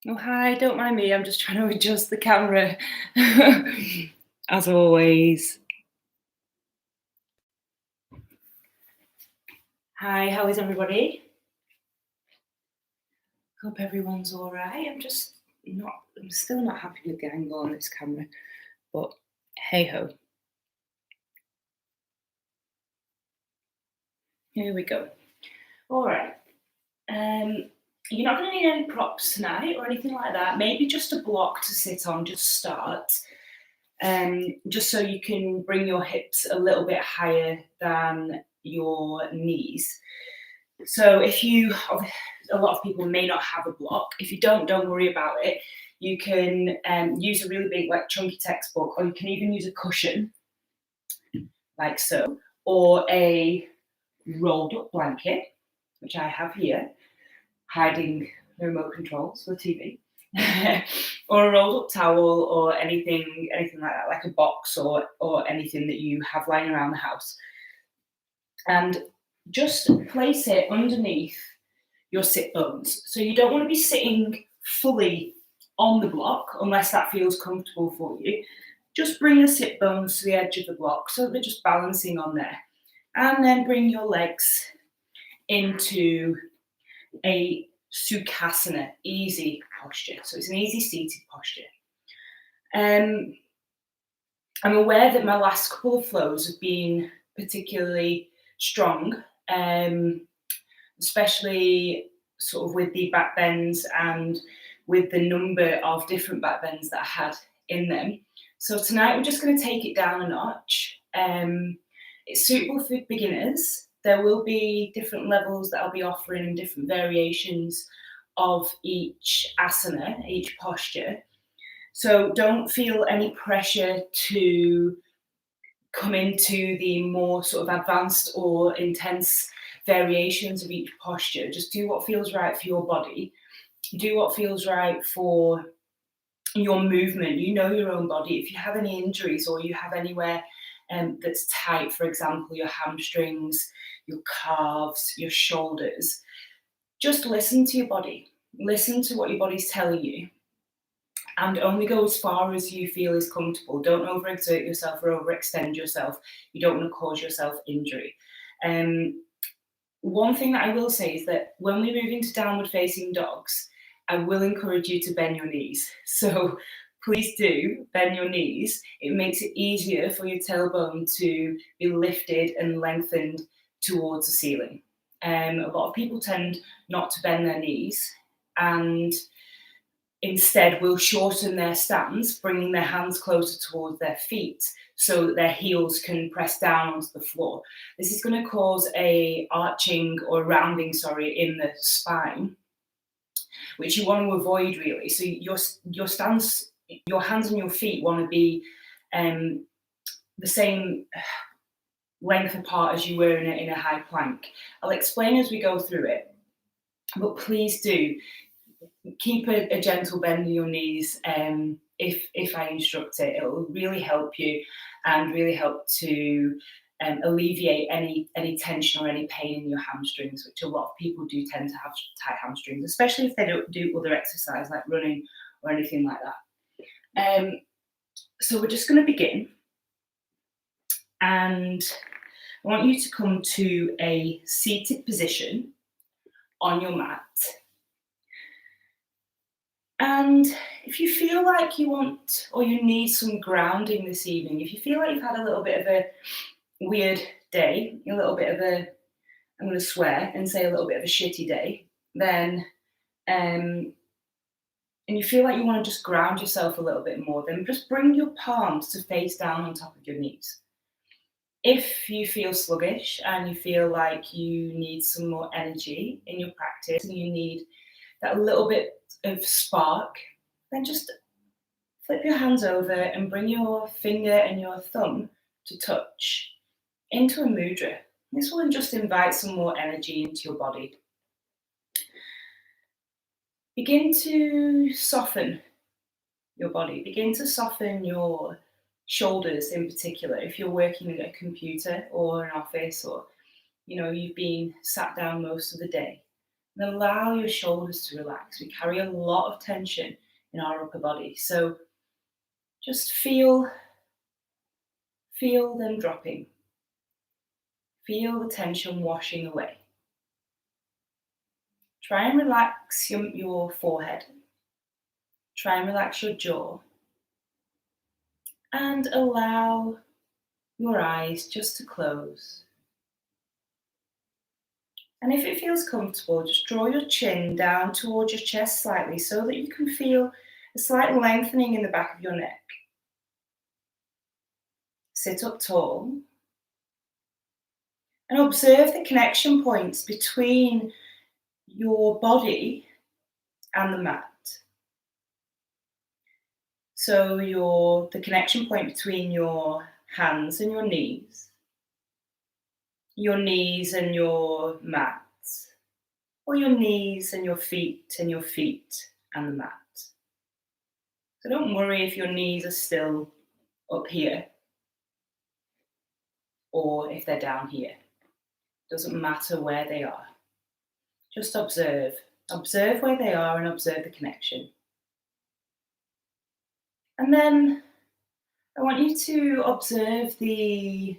Oh, hi, don't mind me. I'm just trying to adjust the camera. As always. Hi, how is everybody? Hope everyone's all right. I'm still not happy with the angle on this camera, but hey ho, here we go. All right. Um, you're not going to need any props tonight or anything like that. Maybe just a block to sit on, just start. Just so you can bring your hips a little bit higher than your knees. So a lot of people may not have a block. If you don't worry about it. You can use a really big, like chunky textbook, or you can even use a cushion, like so, or a rolled up blanket, which I have here, hiding the remote controls for the TV, or a rolled up towel, or anything like that, like a box or anything that you have lying around the house, and just place it underneath your sit bones. So you don't want to be sitting fully on the block unless that feels comfortable for you. Just bring the sit bones to the edge of the block so they're just balancing on there. And then bring your legs into a Sukhasana, easy posture. So it's an easy seated posture. Um, I'm aware that my last couple of flows have been particularly strong, um, especially sort of with the back bends and with the number of different back bends that I had in them. So tonight we're just going to take it down a notch. It's suitable for beginners. There will be different levels that I'll be offering and different variations of each asana, each posture. So don't feel any pressure to come into the more sort of advanced or intense variations of each posture. Just do what feels right for your body. Do what feels right for your movement. You know your own body. If you have any injuries or you have anywhere that's tight, for example, your hamstrings, your calves, your shoulders, just listen to your body. Listen to what your body's telling you and only go as far as you feel is comfortable. Don't overexert yourself or overextend yourself. You don't want to cause yourself injury. Um, One thing that I will say is that when we move into downward facing dogs, I will encourage you to bend your knees. So please do bend your knees. It makes it easier for your tailbone to be lifted and lengthened towards the ceiling. A lot of people tend not to bend their knees and instead will shorten their stance, bringing their hands closer towards their feet so that their heels can press down onto the floor. This is going to cause a arching or rounding, sorry, in the spine, which you want to avoid really. So your stance, your hands and your feet want to be um, the same length apart as you were in a high plank. I'll explain as we go through it, but please do keep a gentle bend in your knees. If I instruct it, it will really help you and really help to alleviate any tension or any pain in your hamstrings, which a lot of people do tend to have tight hamstrings, especially if they don't do other exercise like running or anything like that. So we're just going to begin, and I want you to come to a seated position on your mat. And if you feel like you want or you need some grounding this evening, if you feel like you've had a little bit of a weird day, a little bit of a, I'm going to swear and say a little bit of a shitty day, then, and you feel like you want to just ground yourself a little bit more, then just bring your palms to face down on top of your knees. If you feel sluggish and you feel like you need some more energy in your practice and you need that little bit of spark, then just flip your hands over and bring your finger and your thumb to touch into a mudra. This will just invite some more energy into your body. Begin to soften your body. Begin to soften your shoulders in particular. If you're working at a computer or an office or you've been sat down most of the day, And allow your shoulders to relax. We carry a lot of tension in our upper body. So just feel them dropping. Feel the tension washing away. Try and relax your forehead. Try and relax your jaw. And allow your eyes just to close. And if it feels comfortable, just draw your chin down towards your chest slightly so that you can feel a slight lengthening in the back of your neck. Sit up tall. And observe the connection points between your body and the mat. So the connection point between your hands and your knees and your mat, or your knees and your feet and the mat. So don't worry if your knees are still up here or if they're down here. Doesn't matter where they are. Just observe. Observe where they are and observe the connection. And then I want you to observe the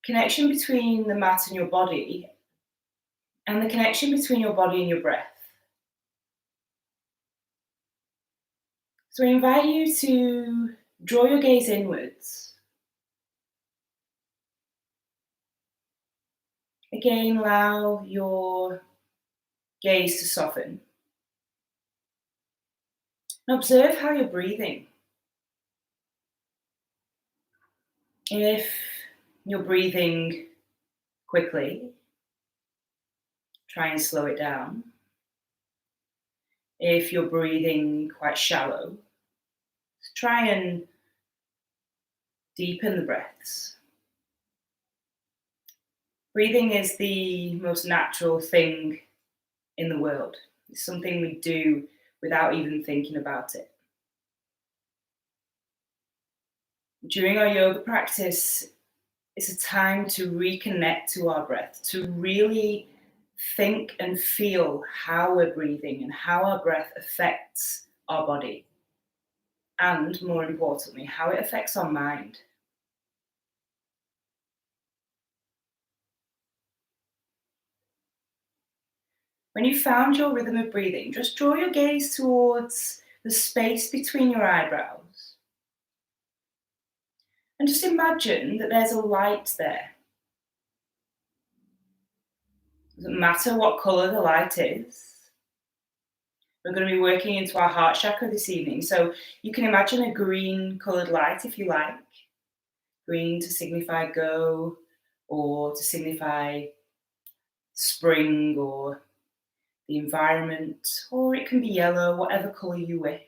connection between the mat and your body and the connection between your body and your breath. So I invite you to draw your gaze inwards. Again, allow your gaze to soften. And observe how you're breathing. If you're breathing quickly, try and slow it down. If you're breathing quite shallow, try and deepen the breaths. Breathing is the most natural thing in the world. It's something we do without even thinking about it. During our yoga practice, it's a time to reconnect to our breath, to really think and feel how we're breathing and how our breath affects our body. And more importantly, how it affects our mind. When you found your rhythm of breathing, just draw your gaze towards the space between your eyebrows. And just imagine that there's a light there. Doesn't matter what colour the light is. We're going to be working into our heart chakra this evening. So you can imagine a green coloured light if you like. Green to signify go, or to signify spring or the environment, or it can be yellow, whatever colour you wish.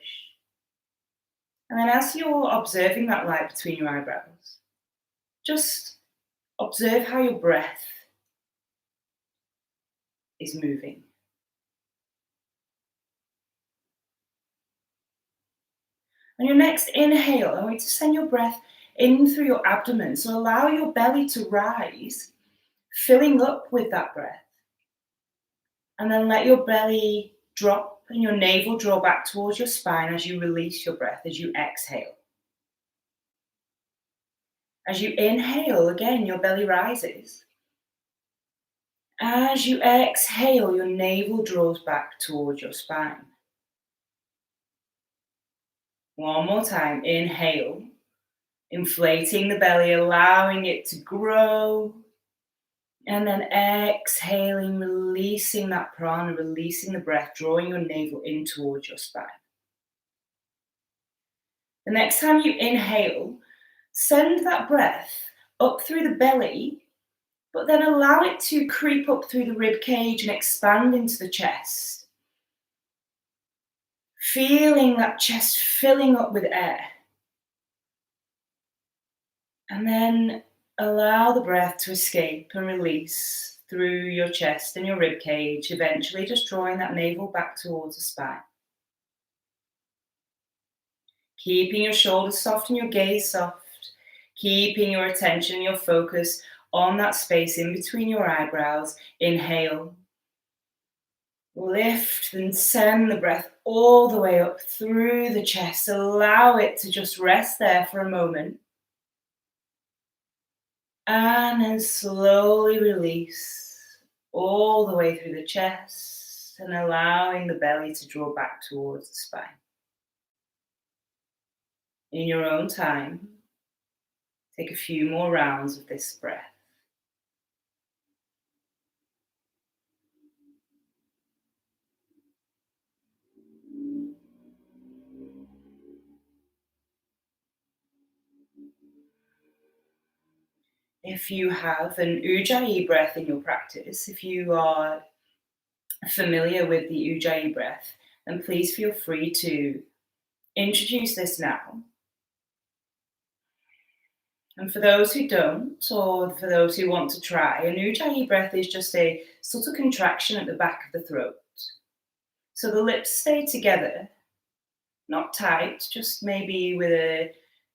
And then as you're observing that light between your eyebrows, just observe how your breath is moving. On your next inhale, I want you to send your breath in through your abdomen. So allow your belly to rise, filling up with that breath. And then let your belly drop and your navel draw back towards your spine as you release your breath, as you exhale. As you inhale, again, your belly rises. As you exhale, your navel draws back towards your spine. One more time, inhale, inflating the belly, allowing it to grow. And then exhaling, releasing that prana, releasing the breath, drawing your navel in towards your spine. The next time you inhale, send that breath up through the belly, but then allow it to creep up through the rib cage and expand into the chest. Feeling that chest filling up with air. And then allow the breath to escape and release through your chest and your rib cage, eventually just drawing that navel back towards the spine. Keeping your shoulders soft and your gaze soft, keeping your attention, your focus on that space in between your eyebrows. Inhale, Lift and send the breath all the way up through the chest. Allow it to just rest there for a moment. And then slowly release all the way through the chest and allowing the belly to draw back towards the spine. In your own time, take a few more rounds of this breath. If you have an Ujjayi breath in your practice, if you are familiar with the Ujjayi breath, then please feel free to introduce this now. And for those who don't, or for those who want to try, an Ujjayi breath is just a subtle contraction at the back of the throat. So the lips stay together, not tight, just maybe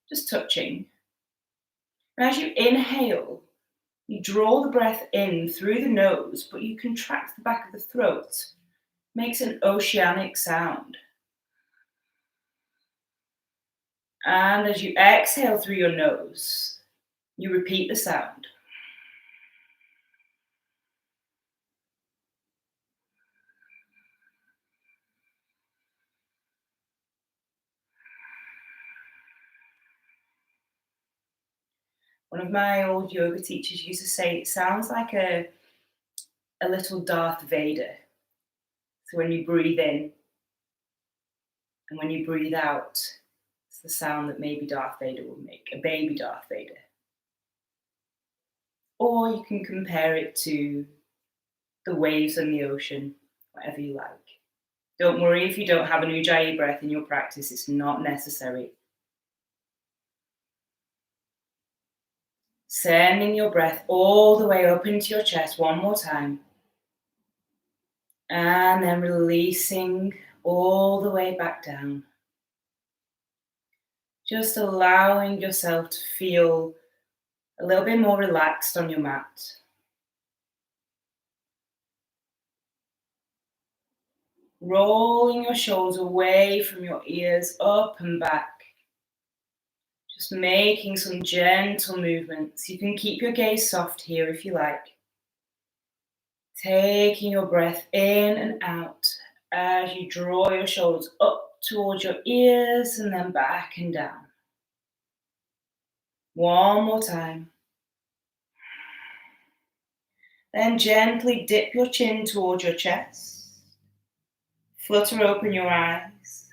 just touching. And as you inhale, you draw the breath in through the nose, but you contract the back of the throat. Makes an oceanic sound. And as you exhale through your nose, you repeat the sound. One of my old yoga teachers used to say it sounds like a little Darth Vader. So when you breathe in and when you breathe out, it's the sound that maybe Darth Vader will make, a baby Darth Vader. Or you can compare it to the waves in the ocean, whatever you like. Don't worry if you don't have an Ujjayi breath in your practice, it's not necessary. Sending your breath all the way up into your chest one more time. And then releasing all the way back down. Just allowing yourself to feel a little bit more relaxed on your mat. Rolling your shoulders away from your ears, up and back. Just making some gentle movements. You can keep your gaze soft here if you like. Taking your breath in and out as you draw your shoulders up towards your ears and then back and down. One more time. Then gently dip your chin towards your chest. Flutter open your eyes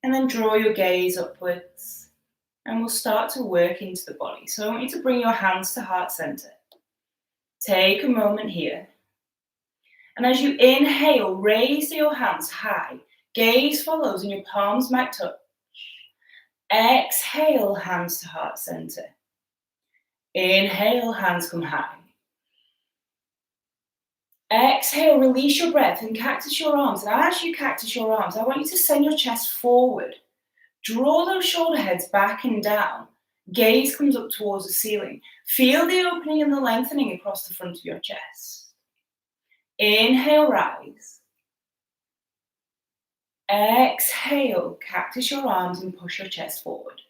and then draw your gaze upwards. And we'll start to work into the body. So I want you to bring your hands to heart center. Take a moment here. And as you inhale, raise your hands high. Gaze follows and your palms might touch. Exhale, hands to heart center. Inhale, hands come high. Exhale, release your breath and cactus your arms. And as you cactus your arms, I want you to send your chest forward. Draw those shoulder heads back and down. Gaze comes up towards the ceiling. Feel the opening and the lengthening across the front of your chest. Inhale, rise. Exhale, cactus your arms and push your chest forward.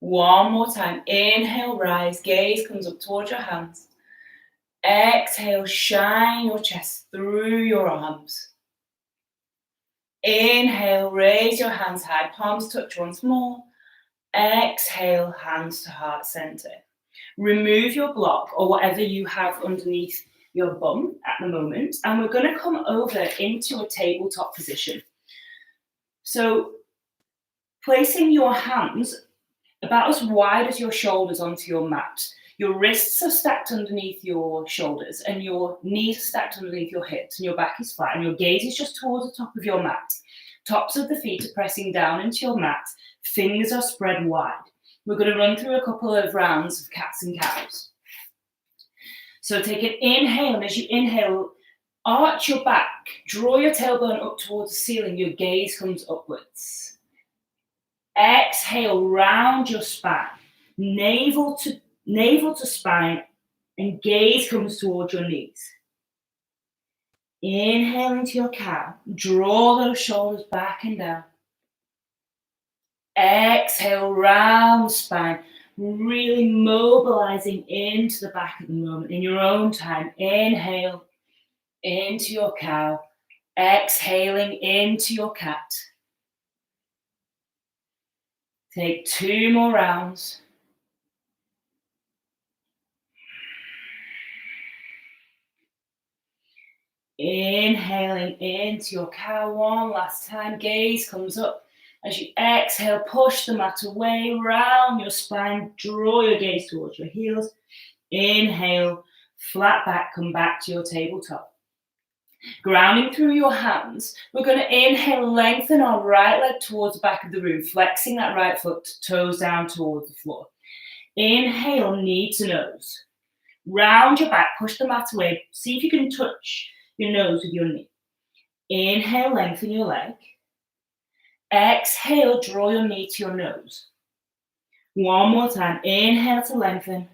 One more time. Inhale, rise. Gaze comes up towards your hands. Exhale, shine your chest through your arms. Inhale, raise your hands high. Palms touch once more. Exhale, hands to heart center. Remove your block or whatever you have underneath your bum at the moment, and we're going to come over into a tabletop position. So placing your hands about as wide as your shoulders onto your mat. Your wrists are stacked underneath your shoulders and your knees are stacked underneath your hips and your back is flat and your gaze is just towards the top of your mat. Tops of the feet are pressing down into your mat. Fingers are spread wide. We're going to run through a couple of rounds of cats and cows. So take an inhale, and as you inhale, arch your back, draw your tailbone up towards the ceiling, your gaze comes upwards. Exhale, round your spine, navel to spine, and gaze comes towards your knees. Inhale into your cow. Draw those shoulders back and down. Exhale, round the spine. Really mobilizing into the back at the moment in your own time. Inhale into your cow. Exhaling into your cat. Take 2 more rounds. Inhaling into your cow one last time. Gaze comes up. As you exhale, push the mat away, round your spine. Draw your gaze towards your heels. Inhale, flat back, come back to your tabletop. Grounding through your hands, we're going to inhale, lengthen our right leg towards the back of the room, flexing that right foot, toes down towards the floor. Inhale, knee to nose. Round your back, push the mat away. See if you can touch your nose with your knee. Inhale, lengthen your leg. Exhale, draw your knee to your nose. One more time. Inhale to lengthen.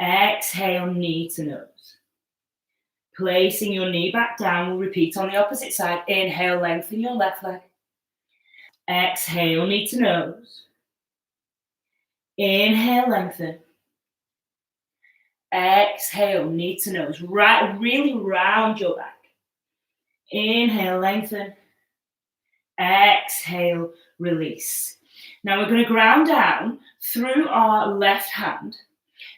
Exhale, knee to nose. Placing your knee back down, we'll repeat on the opposite side. Inhale, lengthen your left leg. Exhale, knee to nose. Inhale, lengthen. Exhale, knee to nose. Right, really round your back. Inhale, lengthen. Exhale, release. Now we're going to ground down through our left hand.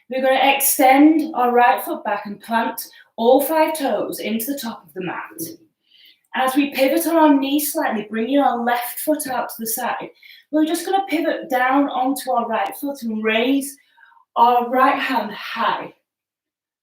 We're going to extend our right foot back and plant all 5 toes into the top of the mat. As we pivot on our knee slightly, bringing our left foot out to the side, we're just going to pivot down onto our right foot and raise our right hand high.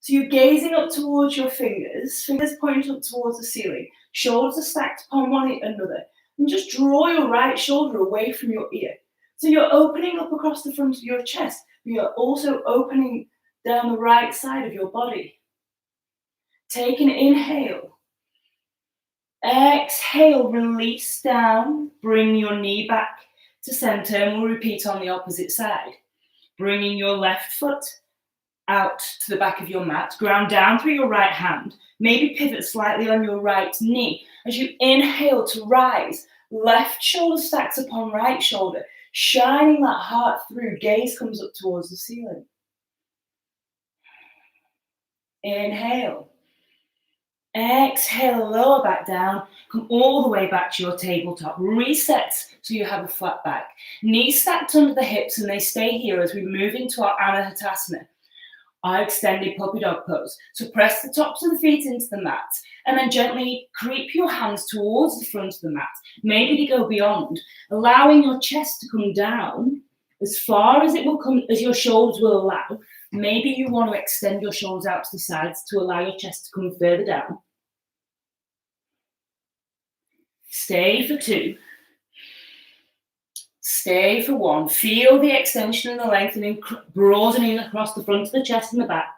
So you're gazing up towards your fingers point up towards the ceiling, shoulders are stacked upon one another, and just draw your right shoulder away from your ear. So you're opening up across the front of your chest, but you're also opening down the right side of your body. Take an inhale. Exhale, release down, bring your knee back to center, and we'll repeat on the opposite side. Bringing your left foot out to the back of your mat, ground down through your right hand, maybe pivot slightly on your right knee. As you inhale to rise, left shoulder stacks upon right shoulder, shining that heart through, gaze comes up towards the ceiling. Inhale. Exhale, lower back down, come all the way back to your tabletop. Reset so you have a flat back. Knees stacked under the hips and they stay here as we move into our Anahatasana, our extended puppy dog pose. So press the tops of the feet into the mat and then gently creep your hands towards the front of the mat. Maybe they go beyond, allowing your chest to come down as far as it will come, as your shoulders will allow. Maybe you want to extend your shoulders out to the sides to allow your chest to come further down. Stay for 2. Stay for 1. Feel the extension and the lengthening, broadening across the front of the chest and the back.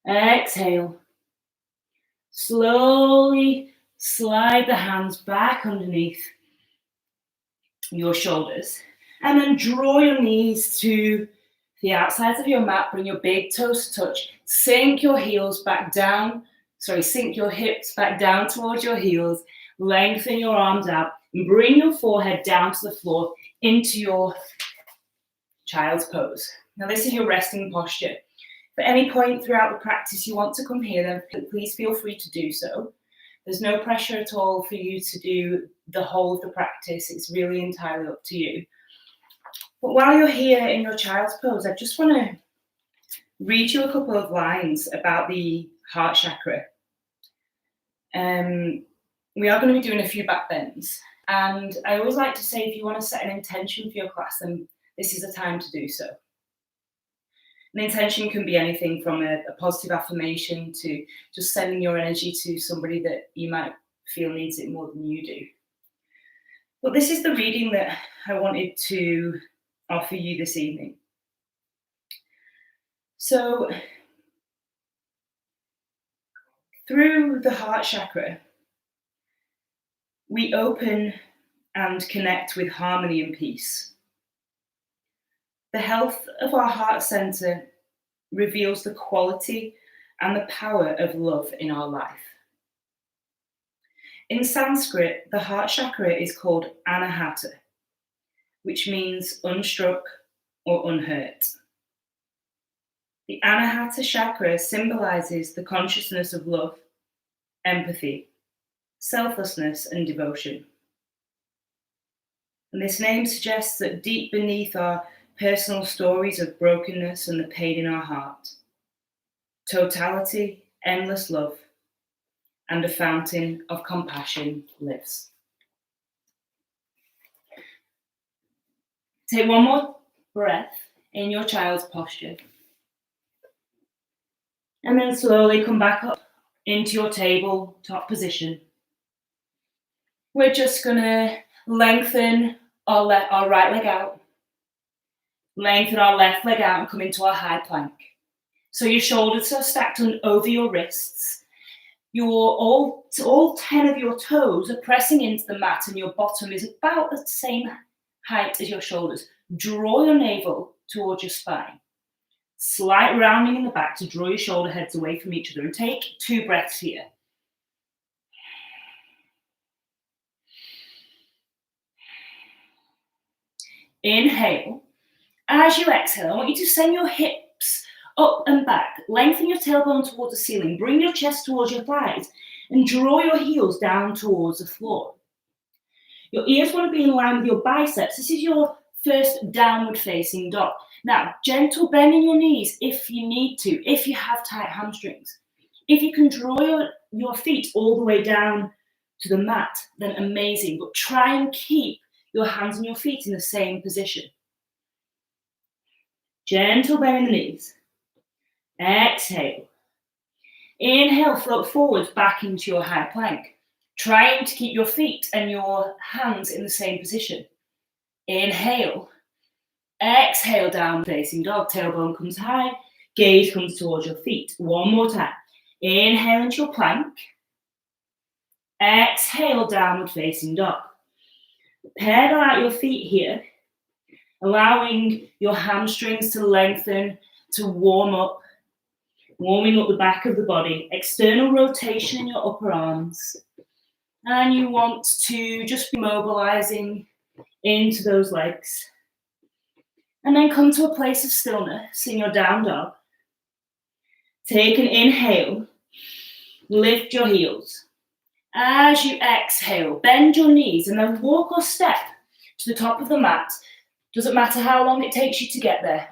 Exhale. Slowly slide the hands back underneath your shoulders. And then draw your knees to the outsides of your mat. Bring your big toes to touch. Sink your heels back down. Sink your hips back down towards your heels. Lengthen your arms out. And bring your forehead down to the floor into your child's pose. Now this is your resting posture. If at any point throughout the practice you want to come here, then please feel free to do so. There's no pressure at all for you to do the whole of the practice. It's really entirely up to you. But while you're here in your child's pose, I just want to read you a couple of lines about the heart chakra. We are going to be doing a few back bends. And I always like to say, if you want to set an intention for your class, then this is a time to do so. An intention can be anything from a positive affirmation to just sending your energy to somebody that you might feel needs it more than you do. But this is the reading that I wanted to offer you this evening. So, through the heart chakra, we open and connect with harmony and peace. The health of our heart center reveals the quality and the power of love in our life. In Sanskrit, the heart chakra is called Anahata, which means unstruck or unhurt. The Anahata chakra symbolizes the consciousness of love, empathy, selflessness, and devotion. And this name suggests that deep beneath our personal stories of brokenness and the pain in our heart, totality, endless love, and a fountain of compassion lives. Take one more breath in your child's posture. And then slowly come back up into your tabletop position. We're just going to lengthen our right leg out, lengthen our left leg out and come into our high plank. So your shoulders are stacked over your wrists. All 10 of your toes are pressing into the mat and your bottom is about the same height as your shoulders. Draw your navel towards your spine. Slight rounding in the back to draw your shoulder heads away from each other, and take 2 breaths here. Inhale. As you exhale, I want you to send your hips up and back. Lengthen your tailbone towards the ceiling. Bring your chest towards your thighs and draw your heels down towards the floor. Your ears want to be in line with your biceps. This is your first downward facing dog. Now, gentle bend in your knees if you need to, if you have tight hamstrings. If you can draw your feet all the way down to the mat, then amazing. But try and keep your hands and your feet in the same position. Gentle bend in the knees. Exhale. Inhale, float forwards back into your high plank. Trying to keep your feet and your hands in the same position. Inhale. Exhale, down facing dog. Tailbone comes high. Gaze comes towards your feet. One more time. Inhale into your plank. Exhale, downward facing dog. Pedal out your feet here, allowing your hamstrings to lengthen, to warm up, warming up the back of the body. External rotation in your upper arms. And you want to just be mobilizing into those legs. And then come to a place of stillness in your down dog. Take an inhale. Lift your heels. As you exhale, bend your knees and then walk or step to the top of the mat. Doesn't matter how long it takes you to get there.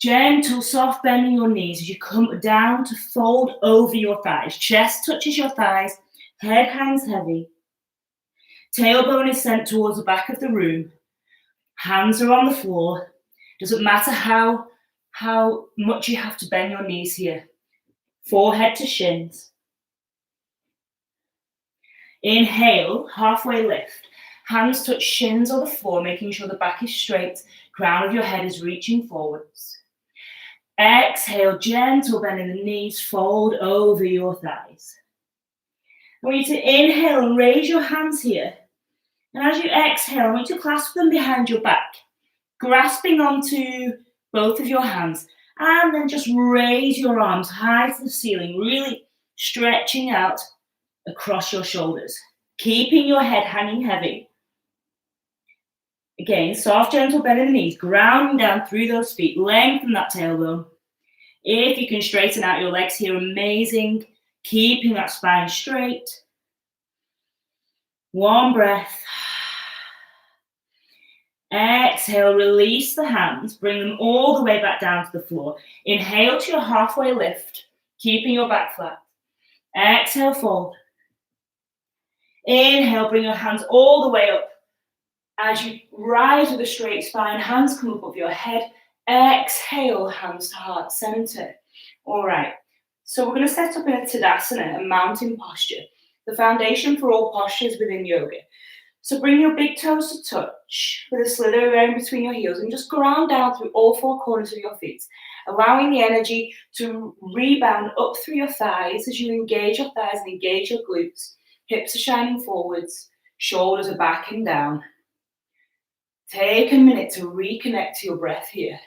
Gentle, soft bend in your knees as you come down to fold over your thighs. Chest touches your thighs. Head hangs heavy. Tailbone is sent towards the back of the room. Hands are on the floor. Doesn't matter how much you have to bend your knees here. Forehead to shins. Inhale, halfway lift. Hands touch shins or the floor, making sure the back is straight. Crown of your head is reaching forwards. Exhale, gentle bend in the knees. Fold over your thighs. I want you to inhale and raise your hands here. And as you exhale, I want you to clasp them behind your back, grasping onto both of your hands. And then just raise your arms high to the ceiling, really stretching out across your shoulders, keeping your head hanging heavy. Again, soft, gentle bend in the knees, grounding down through those feet, lengthen that tailbone. If you can straighten out your legs here, amazing. Keeping that spine straight. One breath. Exhale, release the hands, bring them all the way back down to the floor. Inhale to your halfway lift, keeping your back flat. Exhale, fold. Inhale, bring your hands all the way up. As you rise with a straight spine, hands come above your head. Exhale, hands to heart center. All right, so we're going to set up in a Tadasana, a mountain posture, the foundation for all postures within yoga. So bring your big toes to touch with a slither around between your heels and just ground down through all 4 corners of your feet, allowing the energy to rebound up through your thighs as you engage your thighs and engage your glutes. Hips are shining forwards, shoulders are back and down. Take a minute to reconnect to your breath here.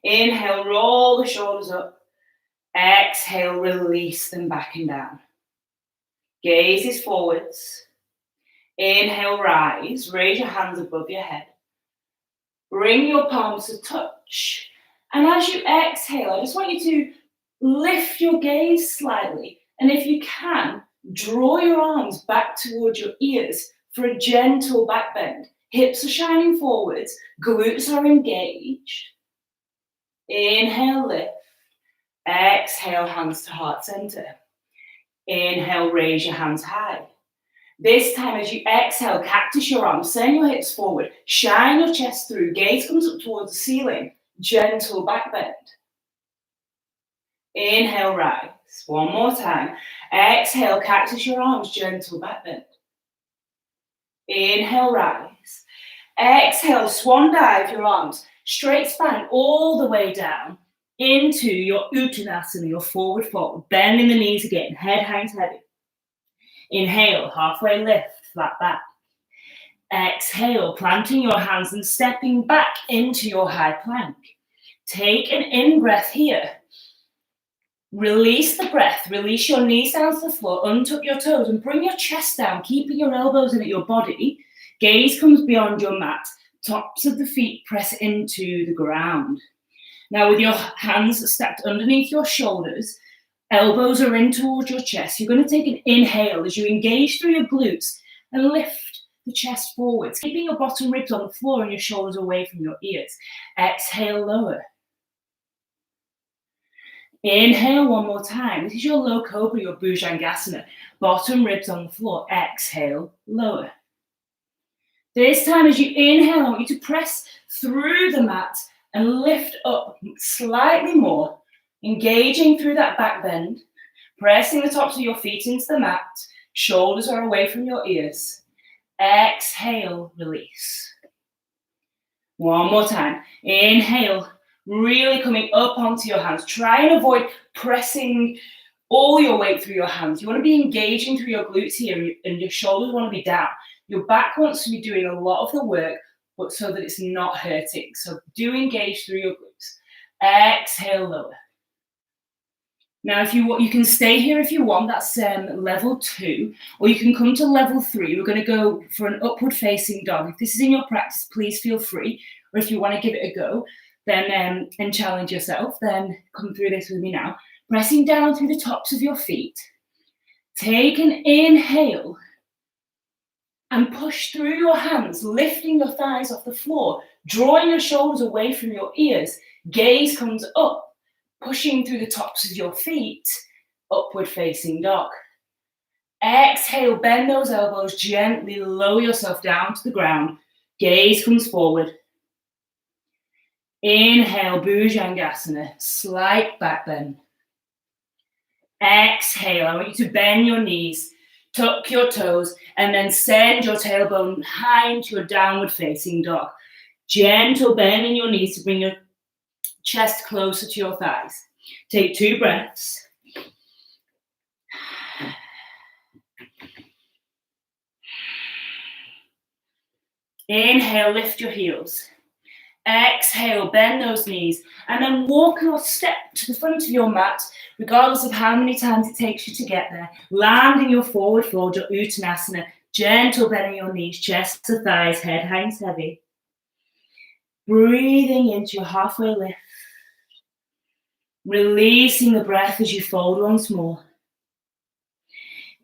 Inhale, roll the shoulders up. Exhale, release them back and down. Gaze is forwards. Inhale, rise. Raise your hands above your head. Bring your palms to touch. And as you exhale, I just want you to lift your gaze slightly. And if you can, draw your arms back towards your ears for a gentle back bend. Hips are shining forwards. Glutes are engaged. Inhale, lift. Exhale, hands to heart center. Inhale, raise your hands high. This time, as you exhale, cactus your arms, send your hips forward, shine your chest through, gaze comes up towards the ceiling, gentle back bend. Inhale, rise. One more time. Exhale, cactus your arms, gentle back bend. Inhale, rise. Exhale, swan dive your arms, straight spine all the way down into your Uttanasana, your forward fold. Bending the knees again, head hangs heavy. Inhale, halfway lift, flat back. Exhale, planting your hands and stepping back into your high plank. Take an in-breath here. Release the breath, release your knees down to the floor, untuck your toes and bring your chest down, keeping your elbows in at your body. Gaze comes beyond your mat, tops of the feet press into the ground. Now with your hands stacked underneath your shoulders, elbows are in towards your chest. You're going to take an inhale as you engage through your glutes and lift the chest forwards, keeping your bottom ribs on the floor and your shoulders away from your ears. Exhale, lower. Inhale one more time. This is your low cobra, your Bhujangasana. Bottom ribs on the floor. Exhale, lower. This time as you inhale, I want you to press through the mat and lift up slightly more, engaging through that back bend, pressing the tops of your feet into the mat. Shoulders are away from your ears. Exhale, release. One more time. Inhale. Really coming up onto your hands. Try and avoid pressing all your weight through your hands. You want to be engaging through your glutes here and your shoulders want to be down. Your back wants to be doing a lot of the work, but so that it's not hurting. So do engage through your glutes. Exhale, lower. Now, if you can stay here if you want. That's level 2, or you can come to level 3. We're going to go for an upward facing dog. If this is in your practice, please feel free. Or if you want to give it a go, then and challenge yourself, then come through this with me now. Pressing down through the tops of your feet. Take an inhale and push through your hands, lifting your thighs off the floor, drawing your shoulders away from your ears. Gaze comes up, pushing through the tops of your feet, upward facing dog. Exhale, bend those elbows, gently lower yourself down to the ground. Gaze comes forward. Inhale, Bhujangasana, slight back bend. Exhale, I want you to bend your knees, tuck your toes, and then send your tailbone high into your downward facing dog. Gentle bend in your knees to bring your chest closer to your thighs. Take 2 breaths. Inhale, lift your heels. Exhale, bend those knees, and then walk or step to the front of your mat, regardless of how many times it takes you to get there. Land in your forward fold, your Uttanasana. Gentle bending your knees, chest to thighs, head hangs heavy. Breathing into your halfway lift. Releasing the breath as you fold once more.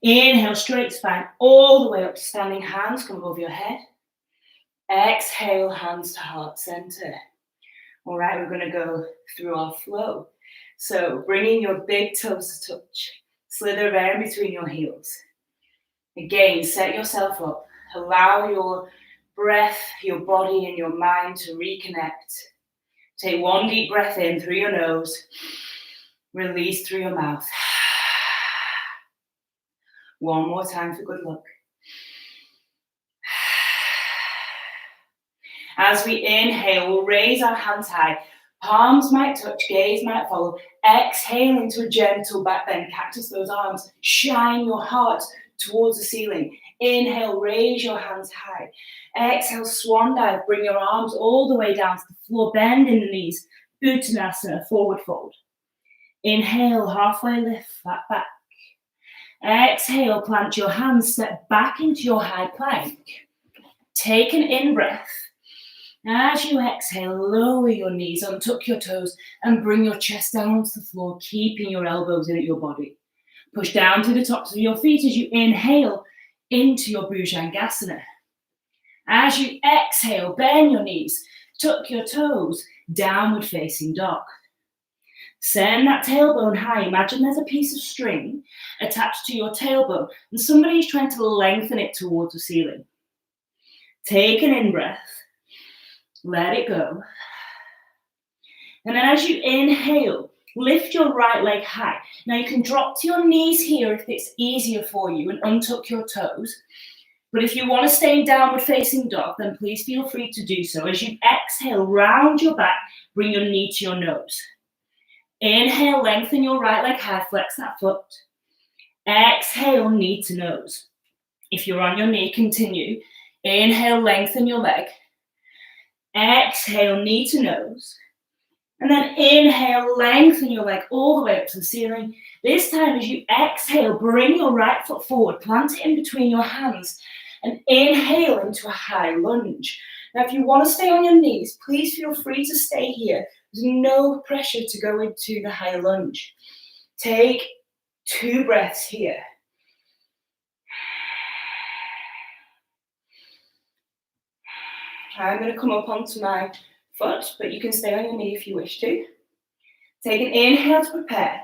Inhale, straight spine all the way up to standing. Hands come above your head. Exhale, hands to heart center. All right, we're going to go through our flow. So bringing your big toes to touch. Slither around between your heels. Again, set yourself up. Allow your breath, your body, and your mind to reconnect. Take 1 deep breath in through your nose. Release through your mouth. One more time for good luck. As we inhale, we'll raise our hands high. Palms might touch, gaze might follow. Exhale into a gentle back bend. Cactus those arms. Shine your heart towards the ceiling. Inhale, raise your hands high. Exhale, swan dive. Bring your arms all the way down to the floor. Bend in the knees. Uttanasana, forward fold. Inhale, halfway lift, flat back. Exhale, plant your hands, step back into your high plank. Take an in-breath. As you exhale, lower your knees, untuck your toes, and bring your chest down onto the floor, keeping your elbows in at your body. Push down to the tops of your feet as you inhale into your Bhujangasana. As you exhale, bend your knees, tuck your toes, downward facing dog. Send that tailbone high. Imagine there's a piece of string attached to your tailbone and somebody's trying to lengthen it towards the ceiling. Take an in-breath. Let it go. And then as you inhale, lift your right leg high. Now you can drop to your knees here if it's easier for you and untuck your toes. But if you want to stay in downward facing dog, then please feel free to do so. As you exhale, round your back, bring your knee to your nose. Inhale, lengthen your right leg high, flex that foot. Exhale, knee to nose. If you're on your knee, continue. Inhale, lengthen your leg. Exhale, knee to nose. And then inhale, lengthen your leg all the way up to the ceiling. This time as you exhale, bring your right foot forward, plant it in between your hands, and inhale into a high lunge. Now, if you want to stay on your knees, please feel free to stay here. There's no pressure to go into the high lunge. Take 2 breaths here. I'm going to come up onto my foot, but you can stay on your knee if you wish to. Take an inhale to prepare.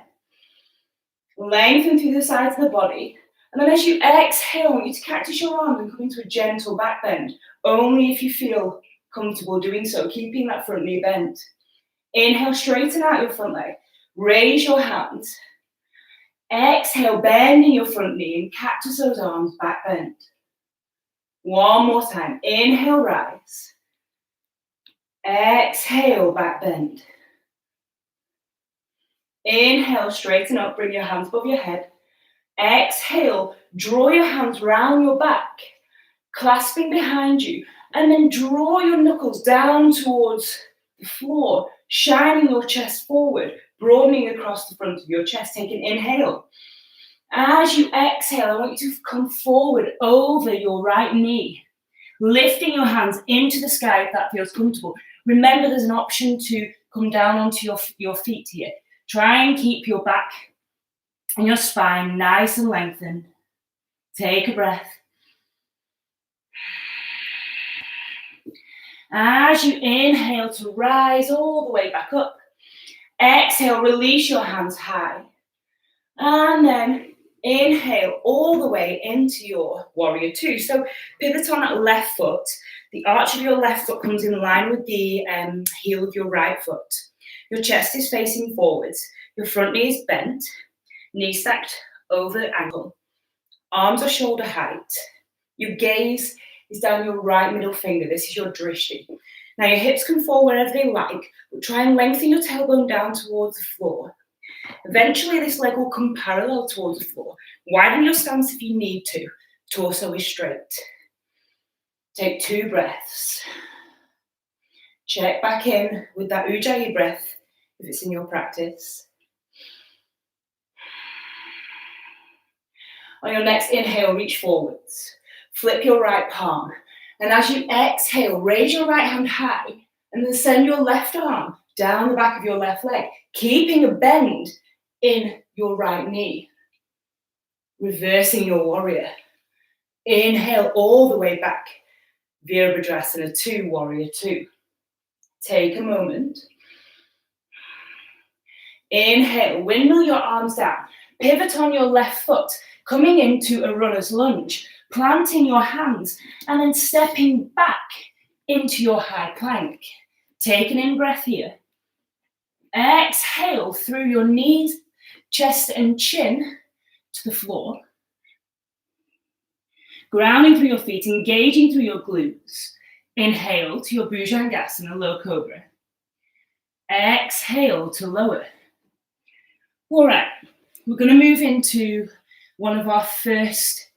Lengthen through the sides of the body. And then as you exhale, I want you to cactus your arms and come into a gentle back bend, only if you feel comfortable doing so, keeping that front knee bent. Inhale, straighten out your front leg. Raise your hands. Exhale, bending your front knee and cactus those arms, back bend. One more time. Inhale, rise. Exhale, back bend. Inhale, straighten up, bring your hands above your head. Exhale, draw your hands round your back, clasping behind you, and then draw your knuckles down towards the floor, shining your chest forward, broadening across the front of your chest. Take an inhale. As you exhale, I want you to come forward over your right knee, lifting your hands into the sky if that feels comfortable. Remember, there's an option to come down onto your feet here. Try and keep your back and your spine nice and lengthened. Take a breath. As you inhale to rise all the way back up, exhale, release your hands high. And then inhale all the way into your warrior two. So pivot on that left foot. The arch of your left foot comes in line with the heel of your right foot. Your chest is facing forwards. Your front knee is bent. Knee stacked over ankle. Arms are shoulder height. Your gaze is down your right middle finger. This is your drishti. Now your hips can fall wherever they like, but try and lengthen your tailbone down towards the floor. Eventually this leg will come parallel towards the floor. Widen your stance if you need to. Torso is straight. Take 2 breaths. Check back in with that Ujjayi breath if it's in your practice. On your next inhale, reach forwards. Flip your right palm. And as you exhale, raise your right hand high and then send your left arm down the back of your left leg, keeping a bend in your right knee. Reversing your warrior. Inhale all the way back. Virabhadrasana 2, warrior 2. Take a moment. Inhale, windmill your arms down. Pivot on your left foot, coming into a runner's lunge, planting your hands and then stepping back into your high plank. Take an in-breath here. Exhale through your knees, chest and chin to the floor. Grounding through your feet, engaging through your glutes. Inhale to your Bhujangasana, low cobra. Exhale to lower. All right, we're going to move into one of our first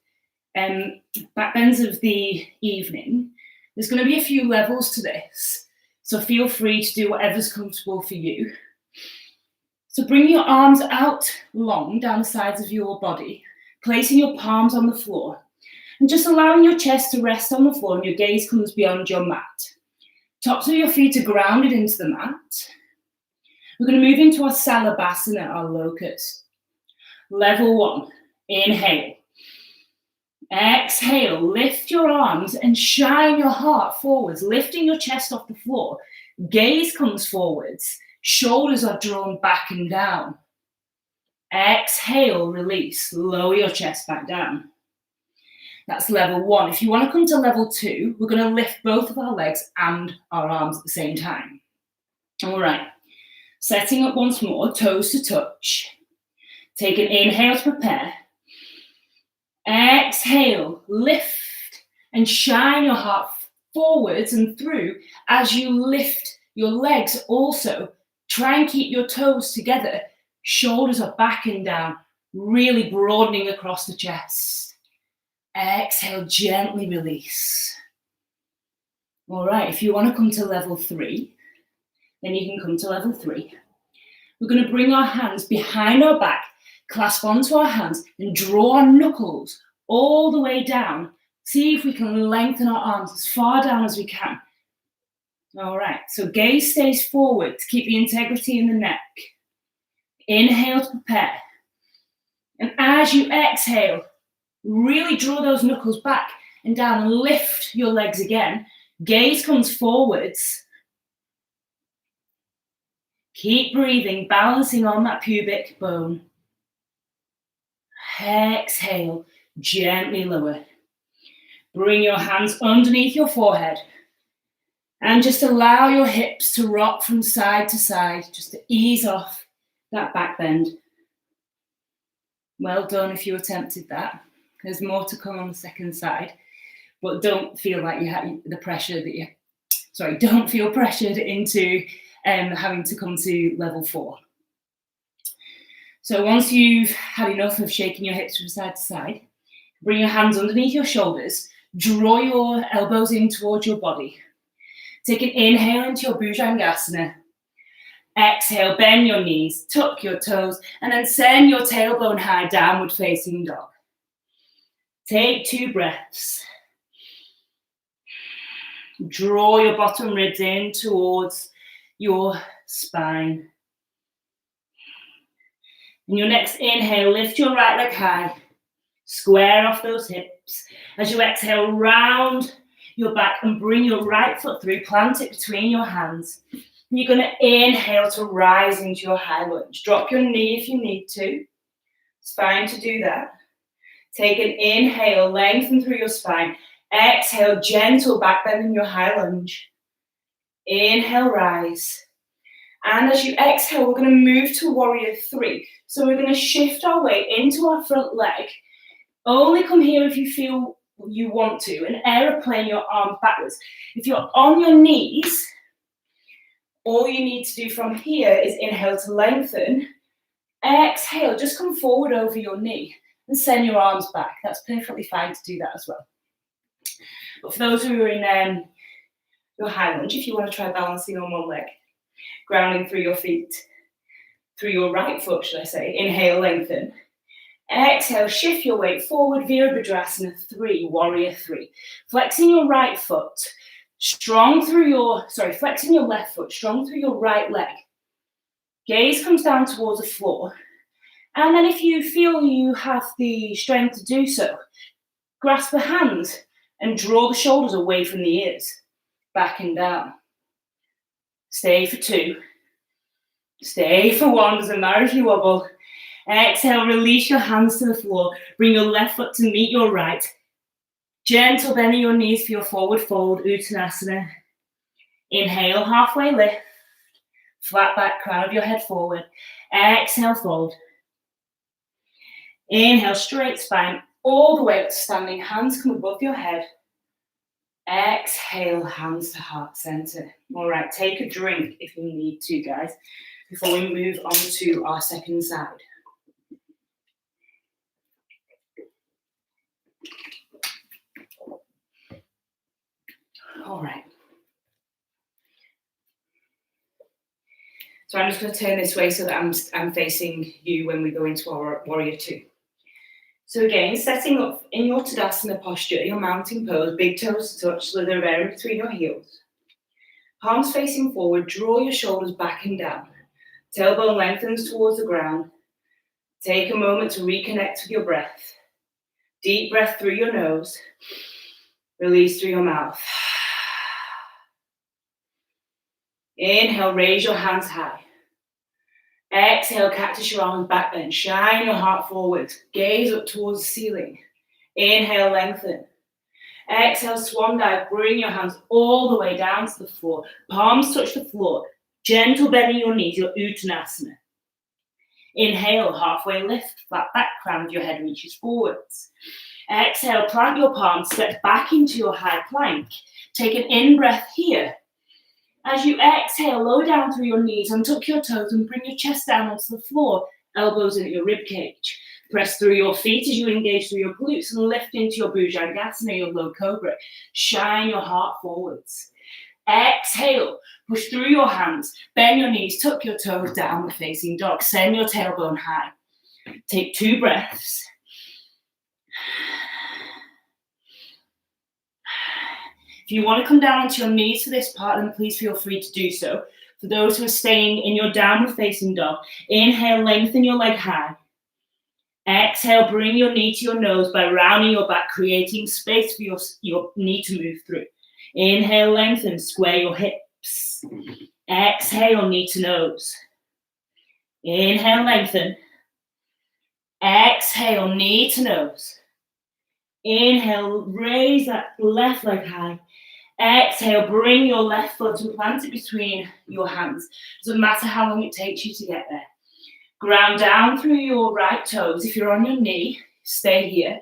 back bends of the evening. There's going to be a few levels to this. So feel free to do whatever's comfortable for you. So bring your arms out long down the sides of your body, placing your palms on the floor, and just allowing your chest to rest on the floor and your gaze comes beyond your mat. Tops of your feet are grounded into the mat. We're going to move into our Salabhasana, our locust. Level 1, inhale. Exhale, lift your arms and shine your heart forwards, lifting your chest off the floor. Gaze comes forwards, shoulders are drawn back and down. Exhale, release, lower your chest back down. That's level 1. If you want to come to level 2, we're going to lift both of our legs and our arms at the same time. All right, setting up once more, toes to touch. Take an inhale to prepare. Exhale, lift and shine your heart forwards and through as you lift your legs also. Try and keep your toes together. Shoulders are back and down, really broadening across the chest. Exhale, gently release. All right, if you want to come to level 3, then you can come to level 3. We're going to bring our hands behind our back, clasp onto our hands and draw our knuckles all the way down. See if we can lengthen our arms as far down as we can. All right, so gaze stays forward to keep the integrity in the neck. Inhale to prepare. And as you exhale, really draw those knuckles back and down and lift your legs again. Gaze comes forwards. Keep breathing, balancing on that pubic bone. Exhale, gently lower. Bring your hands underneath your forehead and just allow your hips to rock from side to side, just to ease off that back bend. Well done if you attempted that. There's more to come on the second side, but don't feel like you have the pressure that you, don't feel pressured into having to come to level 4. So once you've had enough of shaking your hips from side to side, bring your hands underneath your shoulders, draw your elbows in towards your body. Take an inhale into your Bhujangasana. Exhale, bend your knees, tuck your toes, and then send your tailbone high, downward facing dog. Take 2 breaths. Draw your bottom ribs in towards your spine. In your next inhale, lift your right leg high. Square off those hips. As you exhale, round your back and bring your right foot through. Plant it between your hands. And you're going to inhale to rise into your high lunge. Drop your knee if you need to. It's fine to do that. Take an inhale, lengthen through your spine. Exhale, gentle back bend in your high lunge. Inhale, rise. And as you exhale, we're going to move to warrior 3. So we're going to shift our weight into our front leg. Only come here if you feel you want to, and aeroplane your arms backwards. If you're on your knees, all you need to do from here is inhale to lengthen. Exhale, just come forward over your knee and send your arms back. That's perfectly fine to do that as well. But for those who are in your high lunge, if you want to try balancing on one leg, grounding through your feet, through your right foot, should I say, inhale, lengthen. Exhale, shift your weight forward, Virabhadrasana 3, warrior 3. Flexing your right foot, flexing your left foot, strong through your right leg. Gaze comes down towards the floor. And then if you feel you have the strength to do so, grasp the hands and draw the shoulders away from the ears, back and down. Stay for 2. Stay for 1, doesn't matter if you wobble. Exhale, release your hands to the floor. Bring your left foot to meet your right. Gentle bending your knees for your forward fold, Uttanasana. Inhale, halfway lift. Flat back, crown of your head forward. Exhale, fold. Inhale, straight spine, all the way up to standing. Hands come above your head. Exhale, hands to heart center. All right, take a drink if you need to, guys, before we move on to our second side. All right. So I'm just going to turn this way so that I'm facing you when we go into our warrior two. So again, setting up in your Tadasana posture, your mountain pose, big toes to touch, slither area between your heels. Palms facing forward, draw your shoulders back and down. Tailbone lengthens towards the ground. Take a moment to reconnect with your breath. Deep breath through your nose. Release through your mouth. Inhale, raise your hands high. Exhale, cactus your arms back bend. Shine your heart forward. Gaze up towards the ceiling. Inhale, lengthen. Exhale, swan dive. Bring your hands all the way down to the floor. Palms touch the floor. Gentle bend in your knees, your Uttanasana. Inhale, halfway lift, flat back, crown of your head reaches forwards. Exhale, plant your palms, step back into your high plank. Take an in-breath here. As you exhale, lower down through your knees, untuck your toes and bring your chest down onto the floor, elbows into your rib cage. Press through your feet as you engage through your glutes and lift into your Bhujangasana, your low cobra. Shine your heart forwards. Exhale, push through your hands, bend your knees, tuck your toes, downward facing dog. Send your tailbone high. Take 2 breaths. If you want to come down onto your knees for this part, then please feel free to do so. For those who are staying in your downward facing dog, inhale, lengthen your leg high. Exhale, bring your knee to your nose by rounding your back, creating space for your knee to move through. Inhale, lengthen, square your hips. Exhale, knee to nose. Inhale, lengthen. Exhale, knee to nose. Inhale, raise that left leg high. Exhale, bring your left foot and plant it between your hands. Doesn't matter how long it takes you to get there. Ground down through your right toes. If you're on your knee, stay here.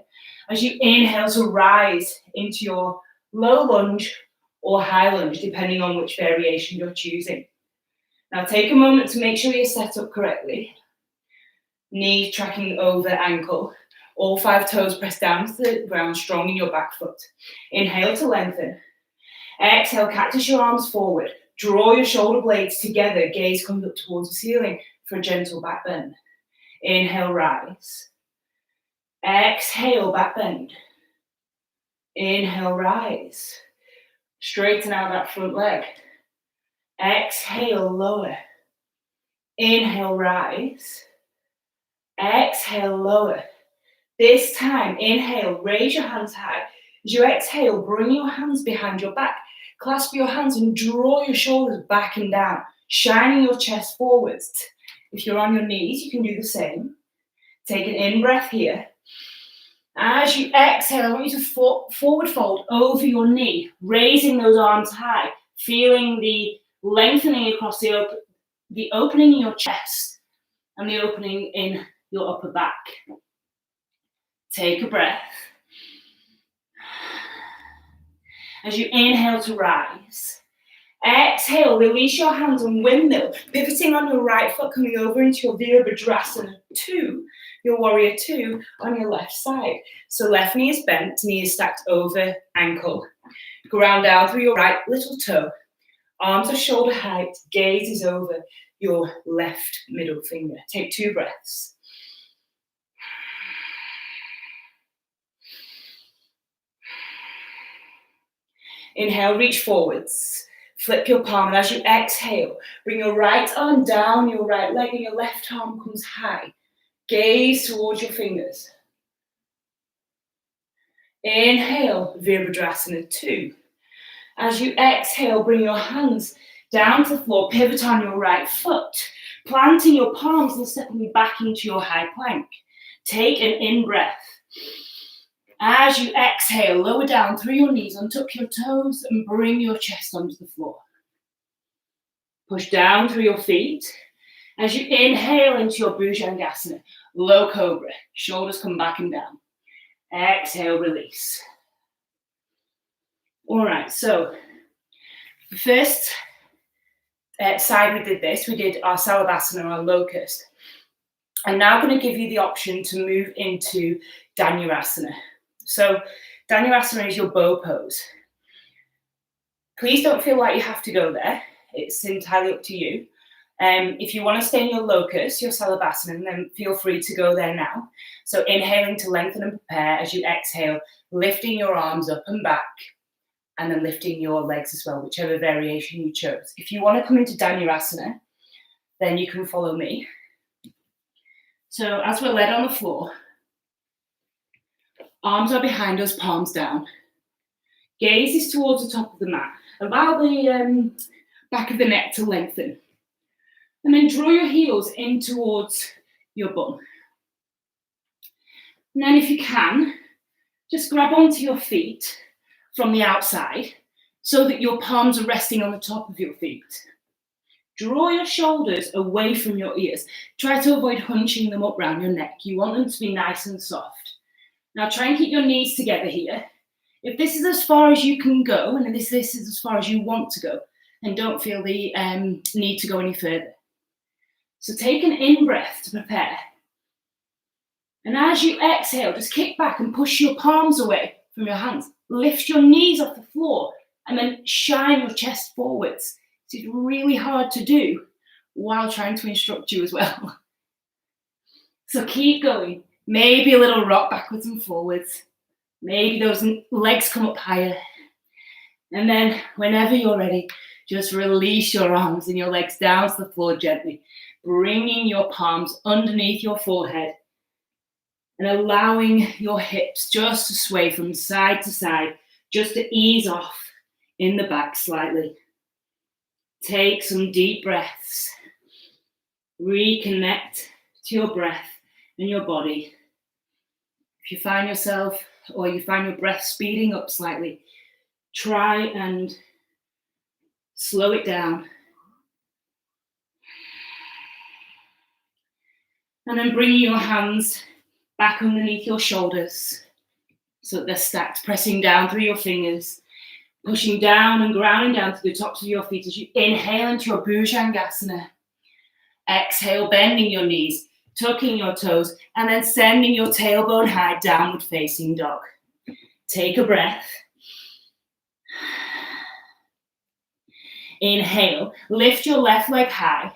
As you inhale to rise into your low lunge or high lunge, depending on which variation you're choosing. Now take a moment to make sure you're set up correctly. Knee tracking over ankle. All 5 toes pressed down to the ground, strong in your back foot. Inhale to lengthen. Exhale, cactus your arms forward. Draw your shoulder blades together. Gaze comes up towards the ceiling for a gentle back bend. Inhale, rise. Exhale, back bend. Inhale, rise. Straighten out that front leg. Exhale, lower. Inhale, rise. Exhale, lower. This time, inhale, raise your hands high. As you exhale, bring your hands behind your back. Clasp your hands and draw your shoulders back and down, shining your chest forwards. If you're on your knees, you can do the same. Take an in-breath here. As you exhale, I want you to forward fold over your knee, raising those arms high, feeling the lengthening across the opening in your chest and the opening in your upper back. Take a breath. As you inhale to rise, exhale, release your hands and windmill, pivoting on your right foot, coming over into your Virabhadrasana 2, your warrior 2 on your left side. So left knee is bent, knee is stacked over ankle. Ground down through your right little toe. Arms are shoulder height, gaze is over your left middle finger. Take 2 breaths. Inhale, reach forwards. Flip your palm, and as you exhale, bring your right arm down your right leg and your left arm comes high. Gaze towards your fingers. Inhale, Virabhadrasana 2. As you exhale, bring your hands down to the floor, pivot on your right foot, planting your palms and stepping back into your high plank. Take an in-breath. As you exhale, lower down through your knees, untuck your toes and bring your chest onto the floor. Push down through your feet. As you inhale into your Bhujangasana, low cobra, shoulders come back and down. Exhale, release. All right, so the first side we did our Salabhasana, our locust. I'm now going to give you the option to move into Dhanurasana. So Dhanurasana is your bow pose. Please don't feel like you have to go there. It's entirely up to you. If you want to stay in your locust, your Salabhasana, then feel free to go there now. So inhaling to lengthen and prepare as you exhale, lifting your arms up and back, and then lifting your legs as well, whichever variation you chose. If you want to come into Dhanurasana, then you can follow me. So as we're led on the floor, arms are behind us, palms down. Gaze is towards the top of the mat. Allow the back of the neck to lengthen. And then draw your heels in towards your bum. And then if you can, just grab onto your feet from the outside so that your palms are resting on the top of your feet. Draw your shoulders away from your ears. Try to avoid hunching them up around your neck. You want them to be nice and soft. Now try and keep your knees together here. If this is as far as you can go, and this is as far as you want to go, then don't feel the need to go any further. So take an in-breath to prepare. And as you exhale, just kick back and push your palms away from your hands. Lift your knees off the floor and then shine your chest forwards. It's really hard to do while trying to instruct you as well. So keep going. Maybe a little rock backwards and forwards. Maybe those legs come up higher. And then whenever you're ready, just release your arms and your legs down to the floor gently, bringing your palms underneath your forehead and allowing your hips just to sway from side to side, just to ease off in the back slightly. Take some deep breaths. Reconnect to your breath and your body. If you find yourself or you find your breath speeding up slightly, try and slow it down. And then bringing your hands back underneath your shoulders so that they're stacked, pressing down through your fingers, pushing down and grounding down to the tops of your feet as you inhale into your Bhujangasana. Exhale, bending your knees, tucking your toes, and then sending your tailbone high, downward facing dog. Take a breath. Inhale, lift your left leg high.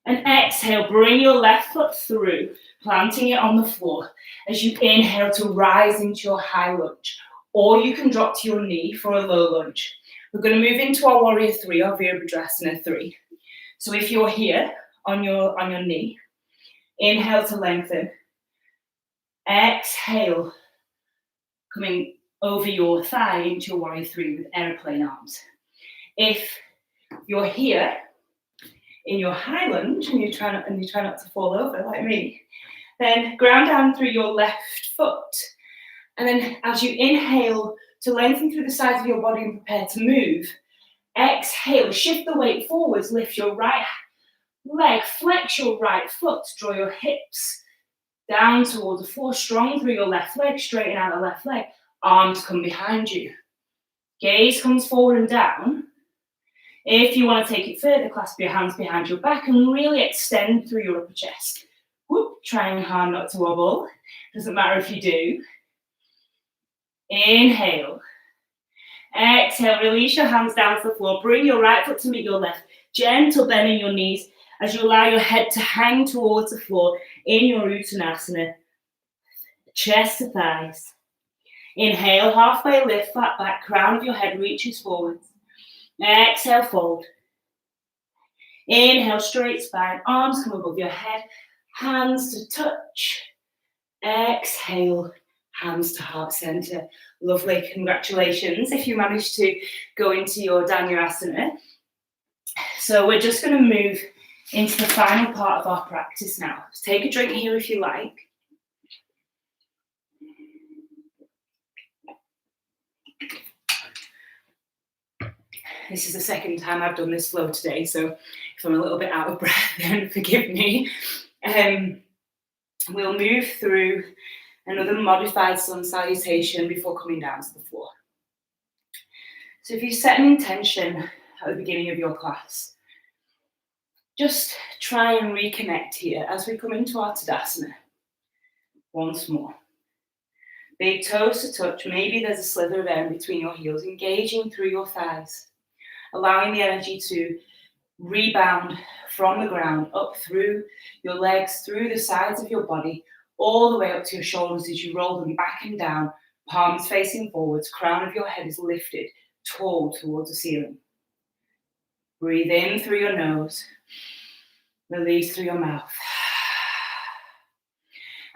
And exhale, bring your left foot through, planting it on the floor as you inhale to rise into your high lunge. Or you can drop to your knee for a low lunge. We're going to move into our Warrior 3 or Virabhadrasana 3. So if you're here on your knee, inhale to lengthen. Exhale, coming over your thigh into your Warrior 3 with aeroplane arms. If you're here in your high lunge and you try not to fall over like me, then ground down through your left foot. And then as you inhale to lengthen through the sides of your body and prepare to move, exhale, shift the weight forwards, lift your right leg, flex your right foot, draw your hips down towards the floor, strong through your left leg, straighten out the left leg, arms come behind you. Gaze comes forward and down. If you want to take it further, clasp your hands behind your back and really extend through your upper chest. Whoop, trying hard not to wobble. Doesn't matter if you do. Inhale. Exhale, release your hands down to the floor. Bring your right foot to meet your left. Gentle bend in your knees as you allow your head to hang towards the floor in your Uttanasana. Chest to thighs. Inhale, halfway lift, flat back, crown of your head reaches forwards. Exhale, fold. Inhale, straight spine, arms come above your head, hands to touch. Exhale, hands to heart center. Lovely, congratulations if you managed to go into your Dhanurasana. So we're just going to move into the final part of our practice now. Take a drink here if you like. This is the second time I've done this flow today, so if I'm a little bit out of breath, then forgive me. We'll move through another modified sun salutation before coming down to the floor. So if you set an intention at the beginning of your class, just try and reconnect here as we come into our Tadasana. Once more. Big toes to touch. Maybe there's a slither of air in between your heels, engaging through your thighs, allowing the energy to Rebound from the ground, up through your legs, through the sides of your body, all the way up to your shoulders as you roll them back and down, palms facing forwards, crown of your head is lifted, tall towards the ceiling. Breathe in through your nose, release through your mouth.